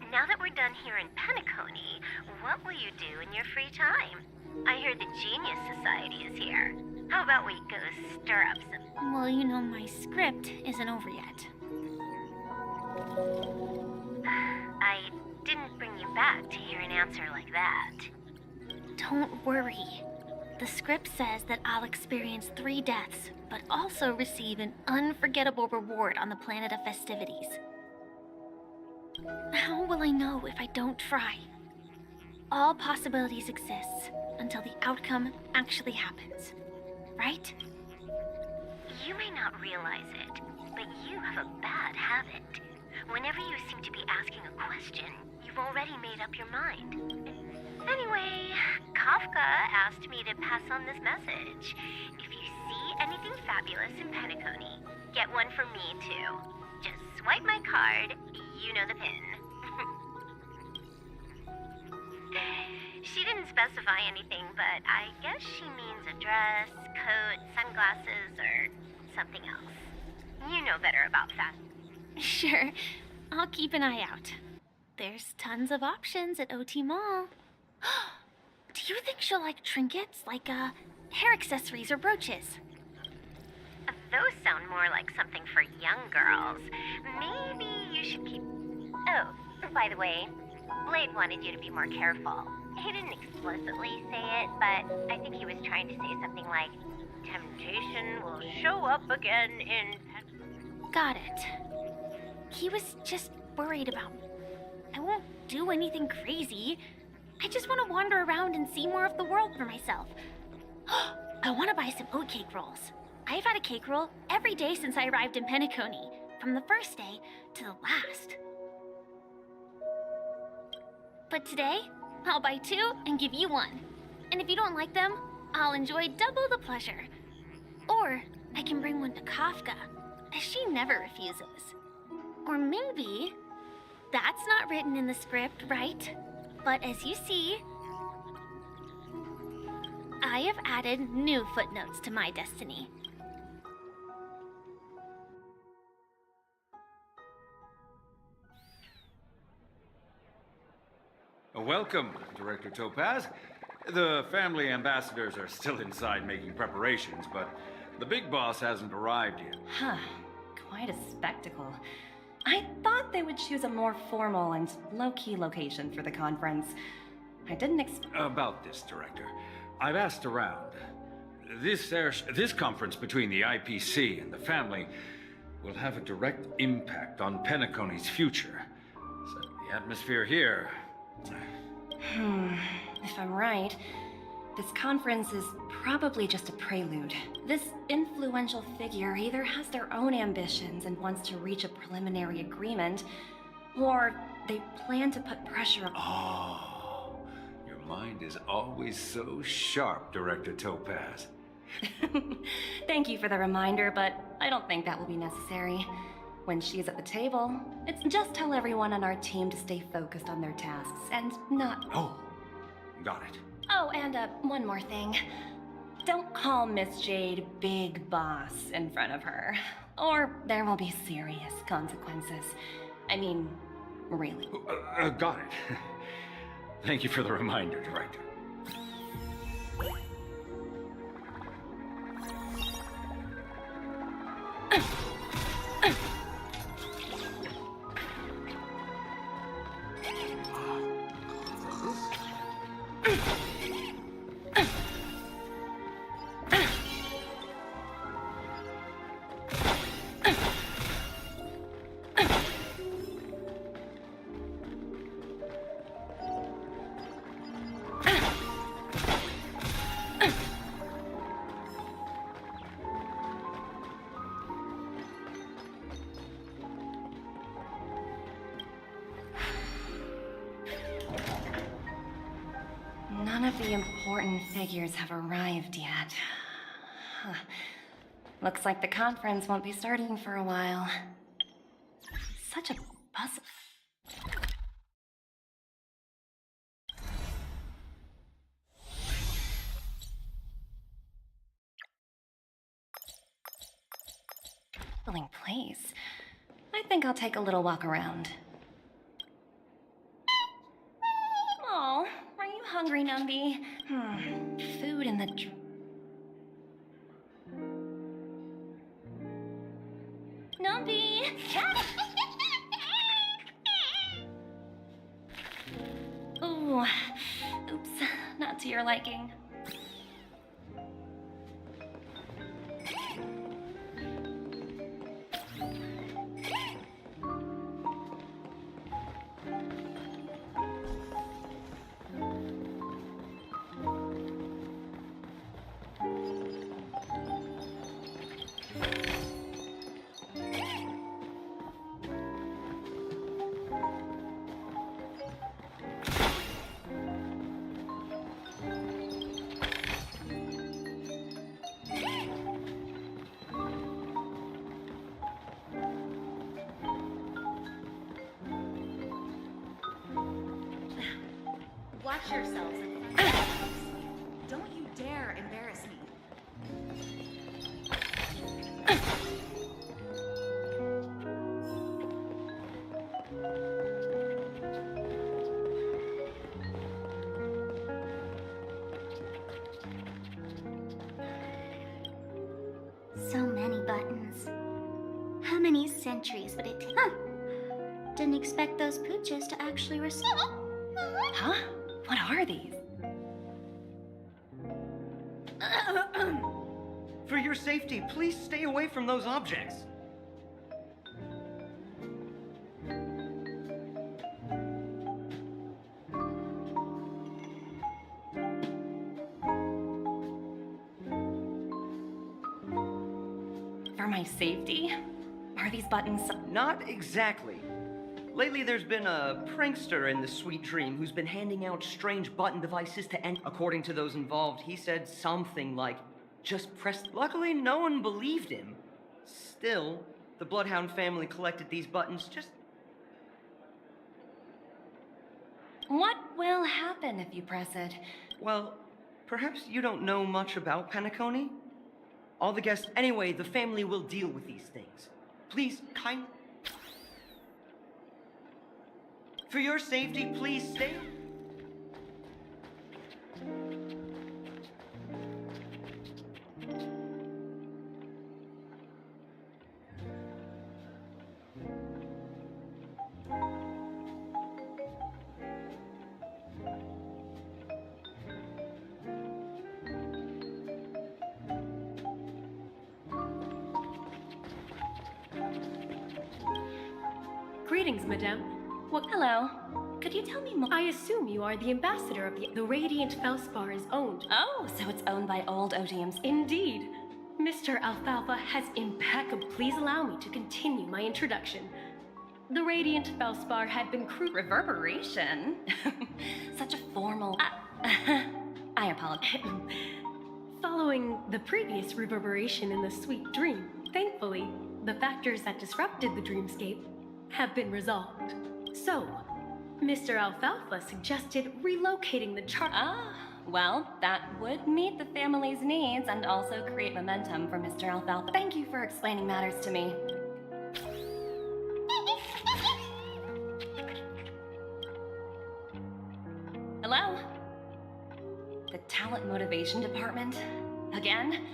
Now that we're done here in Penacony, what will you do in your free time? I heard the Genius Society is here. How about we go stir up some... Well, you know my script isn't over yet. I didn't bring you back to hear an answer like that. Don't worry. The script says that I'll experience 3 deaths, but also receive an unforgettable reward on the planet of festivities. How will I know if I don't try? All possibilities exist until the outcome actually happens, right? You may not realize it, but you have a bad habit. Whenever you seem to be asking a question, you've already made up your mind. Anyway, Kafka asked me to pass on this message. If you see anything fabulous in Penacony, get one from me too. Just swipe my card, you know the pin. She didn't specify anything, but I guess she means a dress, coat, sunglasses, or something else. You know better about that. Sure, I'll keep an eye out. There's tons of options at OT Mall. Do you think she'll like trinkets, like hair accessories or brooches? Those sound more like something for young girls. Maybe you should keep... Oh, by the way, Blade wanted you to be more careful. He didn't explicitly say it, but I think he was trying to say something like, temptation will show up again in... Got it. He was just worried about me. I won't do anything crazy. I just want to wander around and see more of the world for myself. I want to buy some oatcake rolls. I've had a cake roll every day since I arrived in Penacony, from the first day to the last. But today, I'll buy 2 and give you 1. And if you don't like them, I'll enjoy double the pleasure. Or I can bring one to Kafka, as she never refuses. Or maybe that's not written in the script, right? But as you see, I have added new footnotes to my destiny. Welcome, Director Topaz. The family ambassadors are still inside making preparations, but the big boss hasn't arrived yet. Huh. Quite a spectacle. I thought they would choose a more formal and low-key location for the conference. I didn't expect... About this, Director. I've asked around. This conference between the IPC and the family will have a direct impact on Penacony's future. So the atmosphere here... If I'm right, this conference is probably just a prelude. This influential figure either has their own ambitions and wants to reach a preliminary agreement, or they plan to put pressure on... Oh, your mind is always so sharp, Director Topaz. Thank you for the reminder, but I don't think that will be necessary. When she's at the table, it's just tell everyone on our team to stay focused on their tasks and not... Oh, got it. Oh, and one more thing. Don't call Miss Jade Big Boss in front of her, or there will be serious consequences. I mean, really. Got it. Thank you for the reminder, Director. the important figures have arrived yet. Huh. Looks like the conference won't be starting for a while. Such a puzzle. Place. I think I'll take a little walk around. Oh, are you hungry, Numby? Food in the Numby! Ooh, oops, not to your liking. Watch yourselves. Don't you dare embarrass me. So many buttons. How many centuries would it take? Didn't expect those pooches to actually receive. Huh? What are these? For your safety, please stay away from those objects. For my safety? Are these buttons? Not exactly. Lately, there's been a prankster in the Sweet Dream who's been handing out strange button devices to According to those involved, he said something like, just press. Luckily, no one believed him. Still, the Bloodhound family collected these buttons just. What will happen if you press it? Well, perhaps you don't know much about Penacony? All the guests. Anyway, the family will deal with these things. Please, For your safety, please stay. Greetings, madame. Well, hello. Could you tell me more? I assume you are the ambassador of the Radiant Felspar is owned. Oh, so it's owned by old Odium's. Indeed. Mr. Alfalfa has impeccable. Please allow me to continue my introduction. The Radiant Felspar had been Reverberation? Such a formal... I apologize. Following the previous reverberation in the Sweet Dream, thankfully, the factors that disrupted the dreamscape have been resolved. So, Mr. Alfalfa suggested relocating the chart. Well, that would meet the family's needs and also create momentum for Mr. Alfalfa. Thank you for explaining matters to me. Hello? The Talent Motivation Department? Again?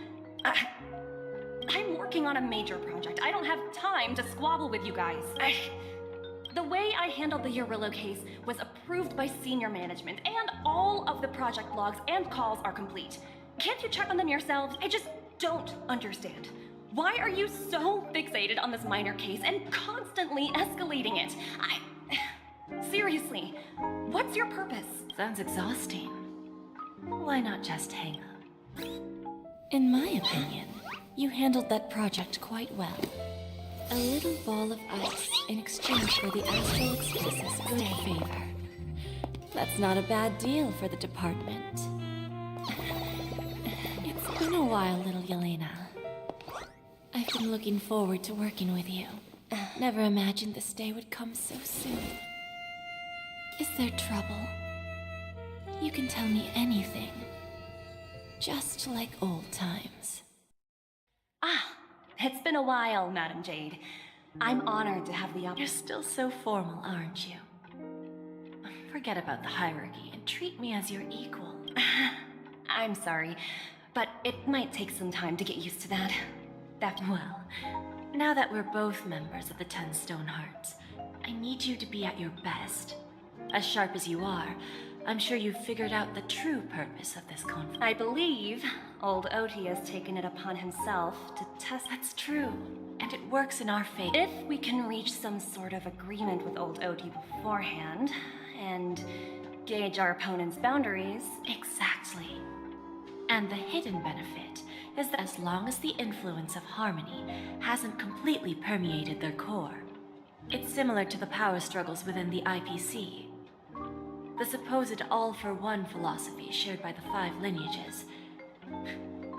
I'm working on a major project. I don't have time to squabble with you guys. The way I handled the Urillo case was approved by senior management, and all of the project logs and calls are complete. Can't you check on them yourselves? I just don't understand. Why are you so fixated on this minor case and constantly escalating it? Seriously, what's your purpose? Sounds exhausting. Why not just hang up? In my opinion, you handled that project quite well. A little ball of ice in exchange for the astral express's good favor. That's not a bad deal for the department. It's been a while, little Yelena. I've been looking forward to working with you. Never imagined this day would come so soon. Is there trouble? You can tell me anything. Just like old times. Ah, it's been a while, Madam Jade. I'm honored to have the You're still so formal, aren't you? Forget about the hierarchy and treat me as your equal. I'm sorry, but it might take some time to get used to that. Well, now that we're both members of the 10 Stone Hearts, I need you to be at your best. As sharp as you are, I'm sure you've figured out the true purpose of this conference. I believe old Oti has taken it upon himself to test. That's true, and it works in our favor. If we can reach some sort of agreement with old Oti beforehand, and gauge our opponent's boundaries. Exactly. And the hidden benefit is that as long as the influence of harmony hasn't completely permeated their core, it's similar to the power struggles within the IPC. The supposed all-for-one philosophy shared by the 5 lineages.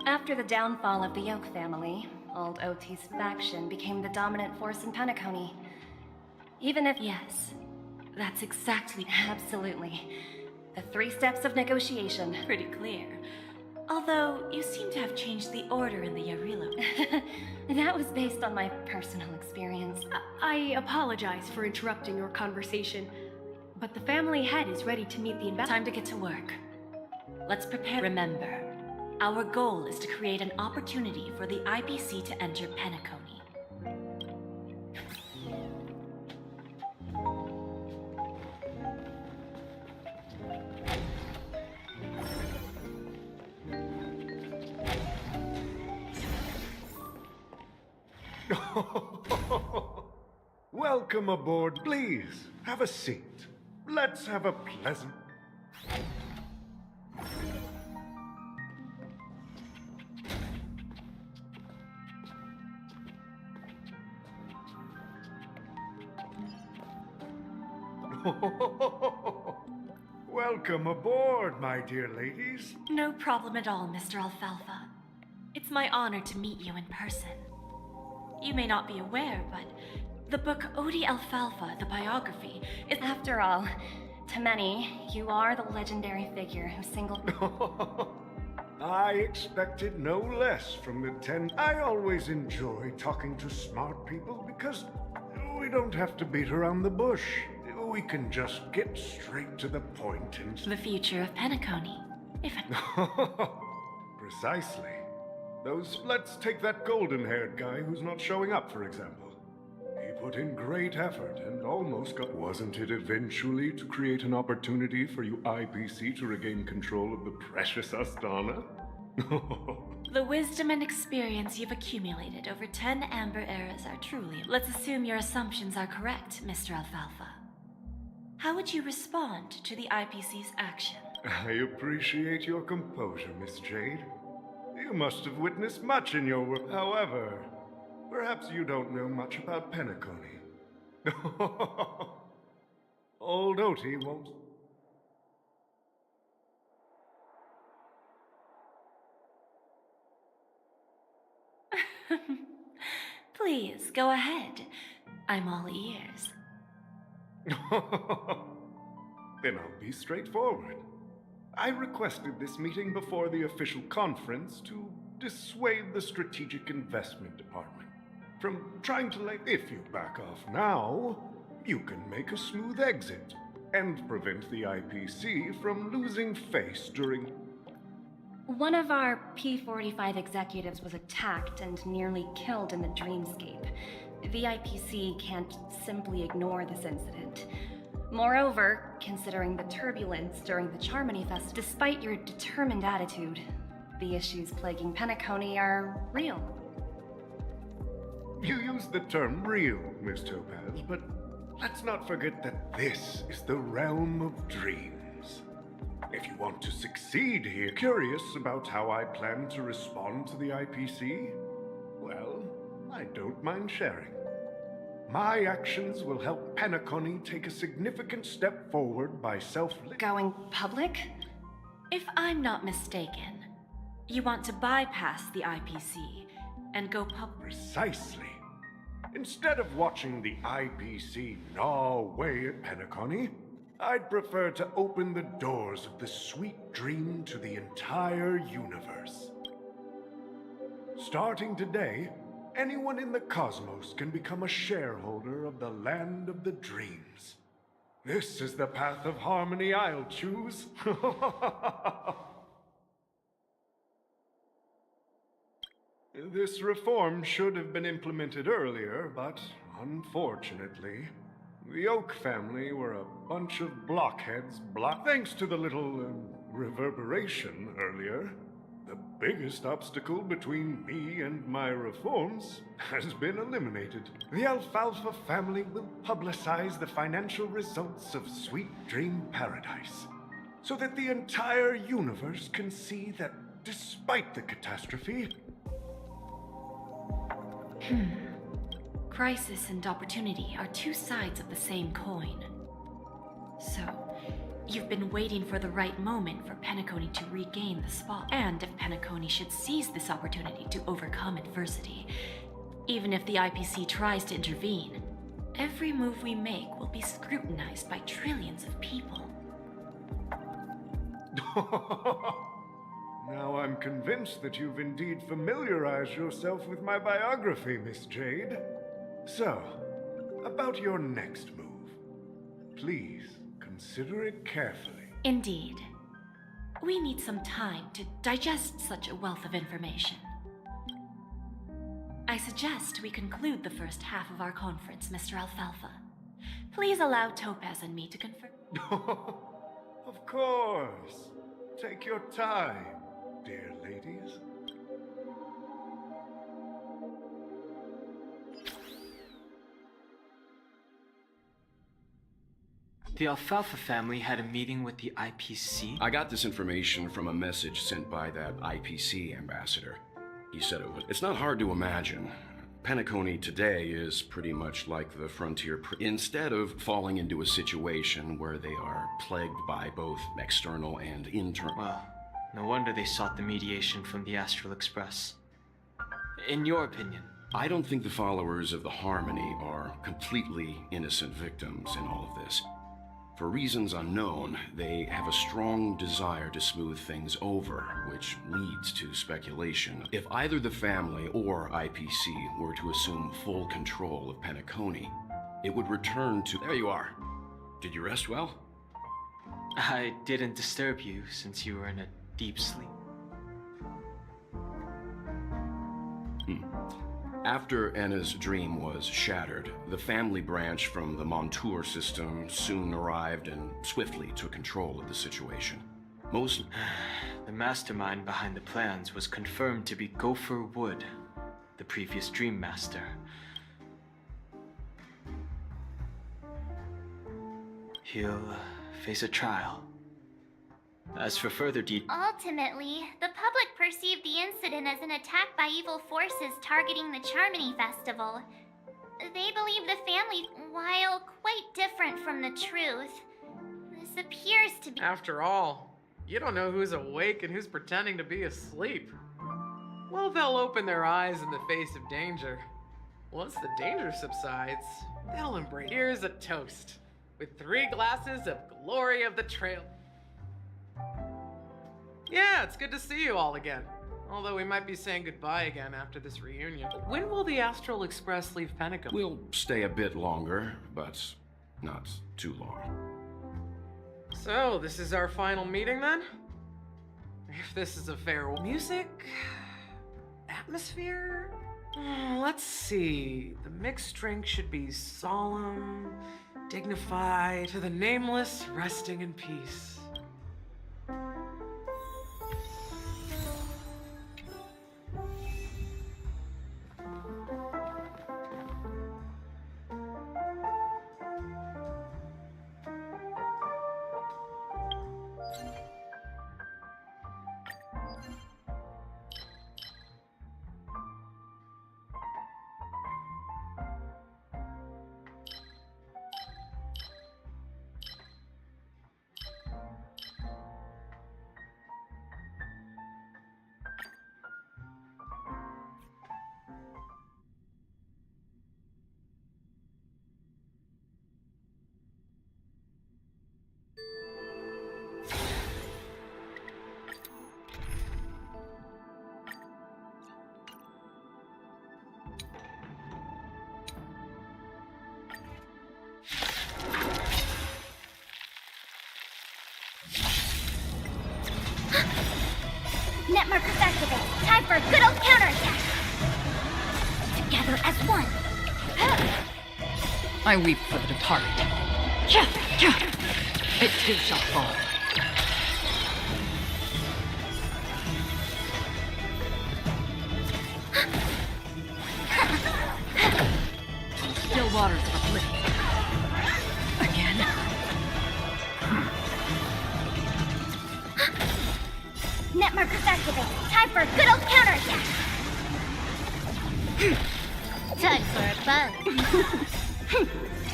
After the downfall of the Yoke family, old Oti's faction became the dominant force in Penacony. Even if... Yes, that's exactly... Absolutely. The 3 steps of negotiation. Pretty clear. Although, you seem to have changed the order in the Yarilo. That was based on my personal experience. I apologize for interrupting your conversation, but the family head is ready to meet the investor. Time to get to work. Let's prepare. Remember, our goal is to create an opportunity for the IPC to enter Penacony. Welcome aboard. Please, have a seat. Let's have a pleasant... Welcome aboard, my dear ladies. No problem at all, Mr. Alfalfa. It's my honor to meet you in person. You may not be aware, but the book Odi Alfalfa, the biography, is... After all, to many, you are the legendary figure who singled... I expected no less from the 10. I always enjoy talking to smart people because we don't have to beat around the bush. We can just get straight to the point and... The future of Penacony, if Precisely. Let's take that golden-haired guy who's not showing up, for example. He put in great effort and almost got... Wasn't it eventually to create an opportunity for you IPC to regain control of the precious Astana? The wisdom and experience you've accumulated over 10 Amber Eras are truly... Let's assume your assumptions are correct, Mr. Alfalfa. How would you respond to the IPC's action? I appreciate your composure, Miss Jade. You must have witnessed much in your work. However, perhaps you don't know much about Penacony. Old Oti won't... Please, go ahead. I'm all ears. Then I'll be straightforward. I requested this meeting before the official conference to dissuade the Strategic Investment Department from trying to If you back off now, you can make a smooth exit and prevent the IPC from losing face during... One of our P-45 executives was attacked and nearly killed in the Dreamscape. The IPC can't simply ignore this incident. Moreover, considering the turbulence during the Charmony Fest, despite your determined attitude, the issues plaguing Penacony are real. You used the term real, Miss Topaz, but let's not forget that this is the realm of dreams. If you want to succeed here, curious about how I plan to respond to the IPC? Well, I don't mind sharing. My actions will help Penacony take a significant step forward by Going public? If I'm not mistaken, you want to bypass the IPC and go public. Precisely. Instead of watching the IPC gnaw away at Penacony, I'd prefer to open the doors of the sweet dream to the entire universe. Starting today, anyone in the cosmos can become a shareholder of the land of the dreams. This is the path of harmony I'll choose. This reform should have been implemented earlier, but unfortunately, the Oak family were a bunch of blockheads. Thanks to the little reverberation earlier, the biggest obstacle between me and my reforms has been eliminated. The Alfalfa family will publicize the financial results of Sweet Dream Paradise, so that the entire universe can see that despite the catastrophe... Crisis and opportunity are two sides of the same coin. So, you've been waiting for the right moment for Penacony to regain the spot. And if Penacony should seize this opportunity to overcome adversity, even if the IPC tries to intervene, every move we make will be scrutinized by trillions of people. Now I'm convinced that you've indeed familiarized yourself with my biography, Miss Jade. So, about your next move. Please, consider it carefully. Indeed. We need some time to digest such a wealth of information. I suggest we conclude the first half of our conference, Mr. Alfalfa. Please allow Topaz and me to confirm. Of course. Take your time, dear ladies. The Alfalfa family had a meeting with the IPC? I got this information from a message sent by that IPC ambassador. He said it's not hard to imagine. Penacony today is pretty much like the frontier. Instead of falling into a situation where they are plagued by both external and internal... Well, no wonder they sought the mediation from the Astral Express. In your opinion? I don't think the followers of the Harmony are completely innocent victims in all of this. For reasons unknown, they have a strong desire to smooth things over, which leads to speculation. If either the family or IPC were to assume full control of Penacony, it would return to... There you are. Did you rest well? I didn't disturb you since you were in a deep sleep. After Enna's dream was shattered, the family branch from the Montour system soon arrived and swiftly took control of the situation. The mastermind behind the plans was confirmed to be Gopher Wood, the previous Dream Master. He'll face a trial. As for further details... Ultimately, the public perceived the incident as an attack by evil forces targeting the Charmony Festival. They believe the family, while quite different from the truth, this appears to be... After all, you don't know who's awake and who's pretending to be asleep. Well, they'll open their eyes in the face of danger. Once the danger subsides, they'll embrace... Here's a toast, with 3 glasses of Glory of the Trail. Yeah, it's good to see you all again. Although we might be saying goodbye again after this reunion. When will the Astral Express leave Penacony? We'll stay a bit longer, but not too long. So, this is our final meeting then? If this is a fair... Music? Atmosphere? Let's see. The mixed drink should be solemn, dignified, to the nameless resting in peace. Net markers activate. Time for a good old counterattack. Together as one. I weep for the departed. It too shall fall. Still waters of oblivion. Again. Net markers activate. Time for a good old counterattack. Time for a buzz.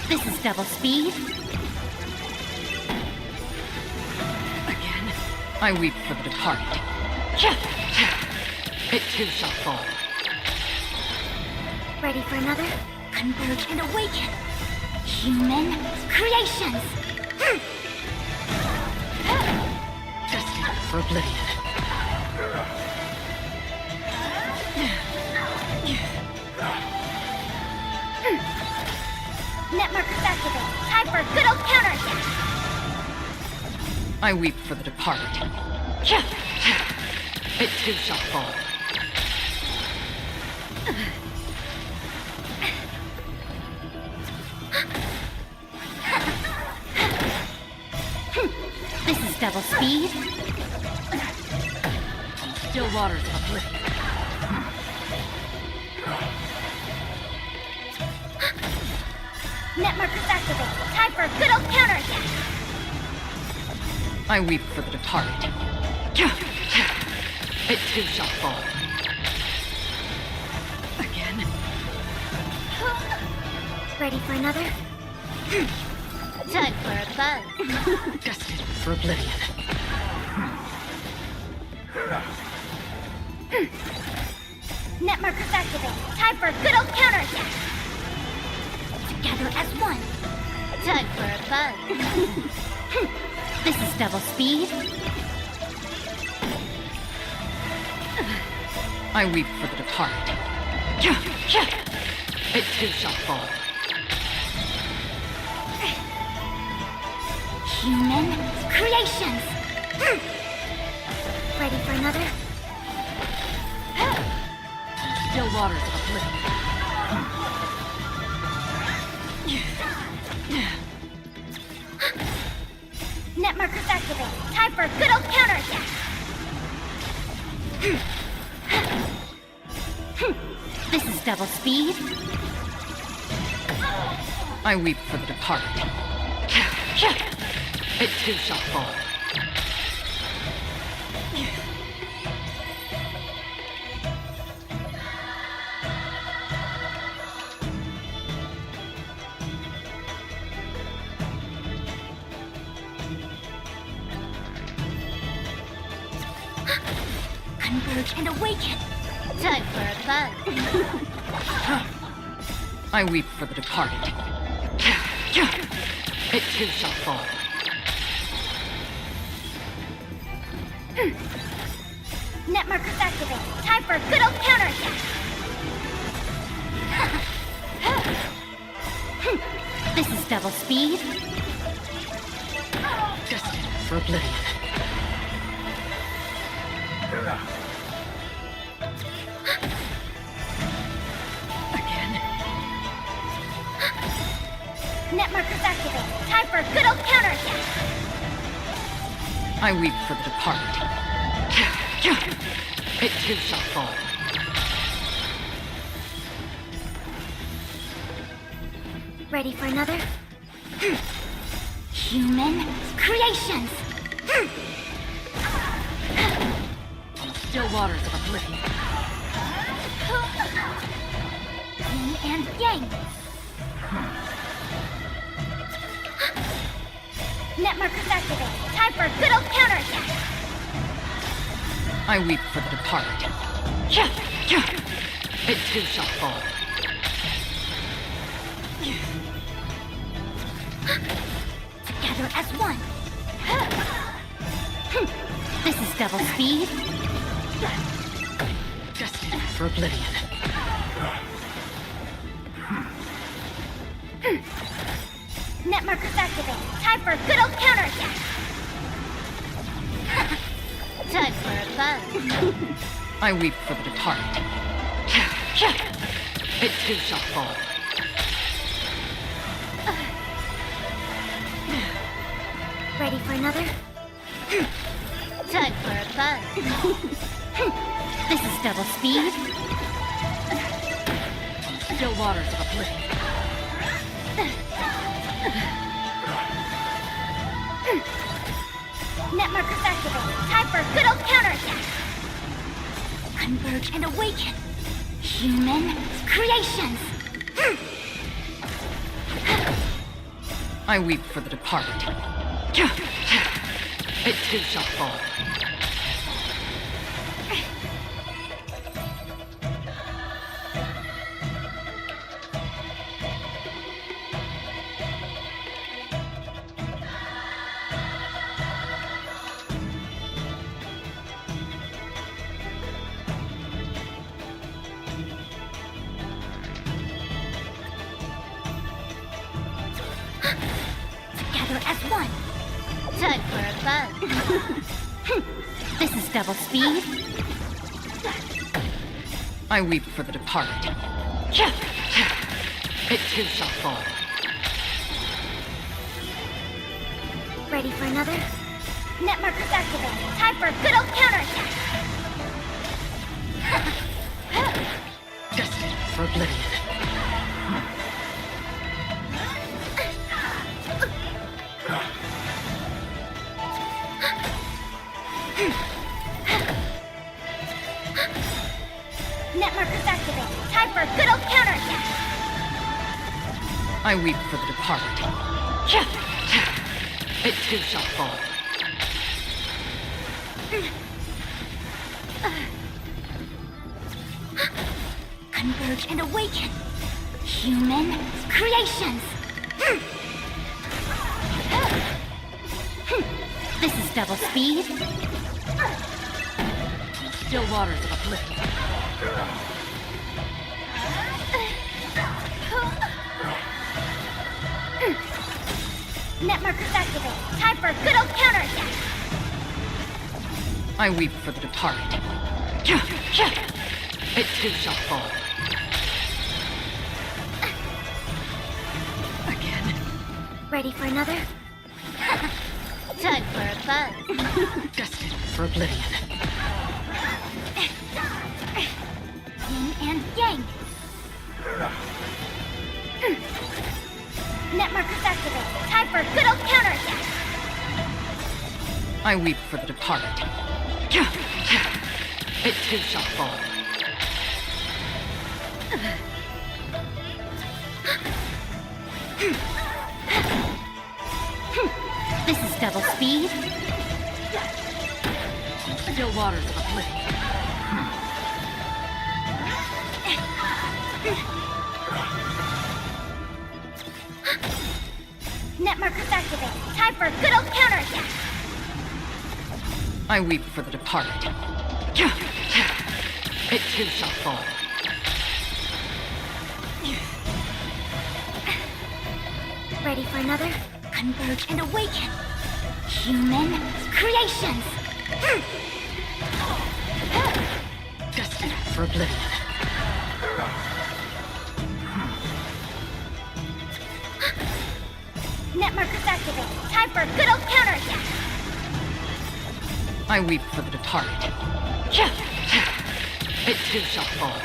This is double speed. Again. I weep for the departed. It too shall fall. Ready for another? Converge and awaken. Human creations. Destined for oblivion. Net markers activate. Time for a good old counterattack. I weep for the departed. It too shall fall. This is double speed. Still waters of oblivion. Net markers activate. Time for a good old counterattack. I weep for the departed. It too shall fall. Again. Ready for another? Time for a buzz. Destined for oblivion. Net markers activate. Time for a good old counterattack. Together as one. Time for a buzz. This is double speed. I weep for the departed. It too shall fall. Human creations. Ready for another? Still waters of oblivion. Net markers activate. Time for a good old counterattack. This is double speed. I weep for the departed. It too shall fall. Converge and awaken. Time for a buzz. I weep for the departed. It too shall fall. Net markers activate. Time for a good old counterattack. This is double speed. Destined for oblivion. Again. Net markers activate. Time for a good old counterattack. I weep for the departed. It too shall fall. Ready for another? Human creations. Still waters of oblivion. Yin and yang. Net markers activate. Time for a good old counterattack. I weep for the departed. It too shall fall. Together as one. This is double speed. Destined for oblivion. Net markers activate. Time for a good old counterattack. Time for a buzz. I weep for the departed. It too shall fall. Ready for another? Time for a buzz. This is double speed. Still waters of oblivion. Net markers activate. Time for a good old counterattack. Converge and awaken. Human creations. I weep for the departed. It too shall fall. Together as one. Time for a buzz. This is double speed. I weep for the departed. It too shall fall. Ready for another? Net markers activate. Time for a good old counterattack. Destined for oblivion. Net markers activate. Time for a good old counterattack. I weep for the departed. It too shall fall. Converge and awaken. Human creations. This is double speed. Still waters of oblivion. Net markers activate. Time for a good old counterattack. I weep for the departed. It too shall fall. Again. Ready for another? Time for a buzz. Destined for oblivion. Yin and yang. Net markers activate. Time for a good old counterattack. I weep for the departed. It too shall fall. This is double speed. Still waters of oblivion. Net markers activate. Time for a good old counterattack. I weep for the departed. It too shall fall. Ready for another? Converge and awaken. Human creations. Destined for oblivion. Net markers activate. Time for a good old counterattack. I weep for the departed. It too shall fall.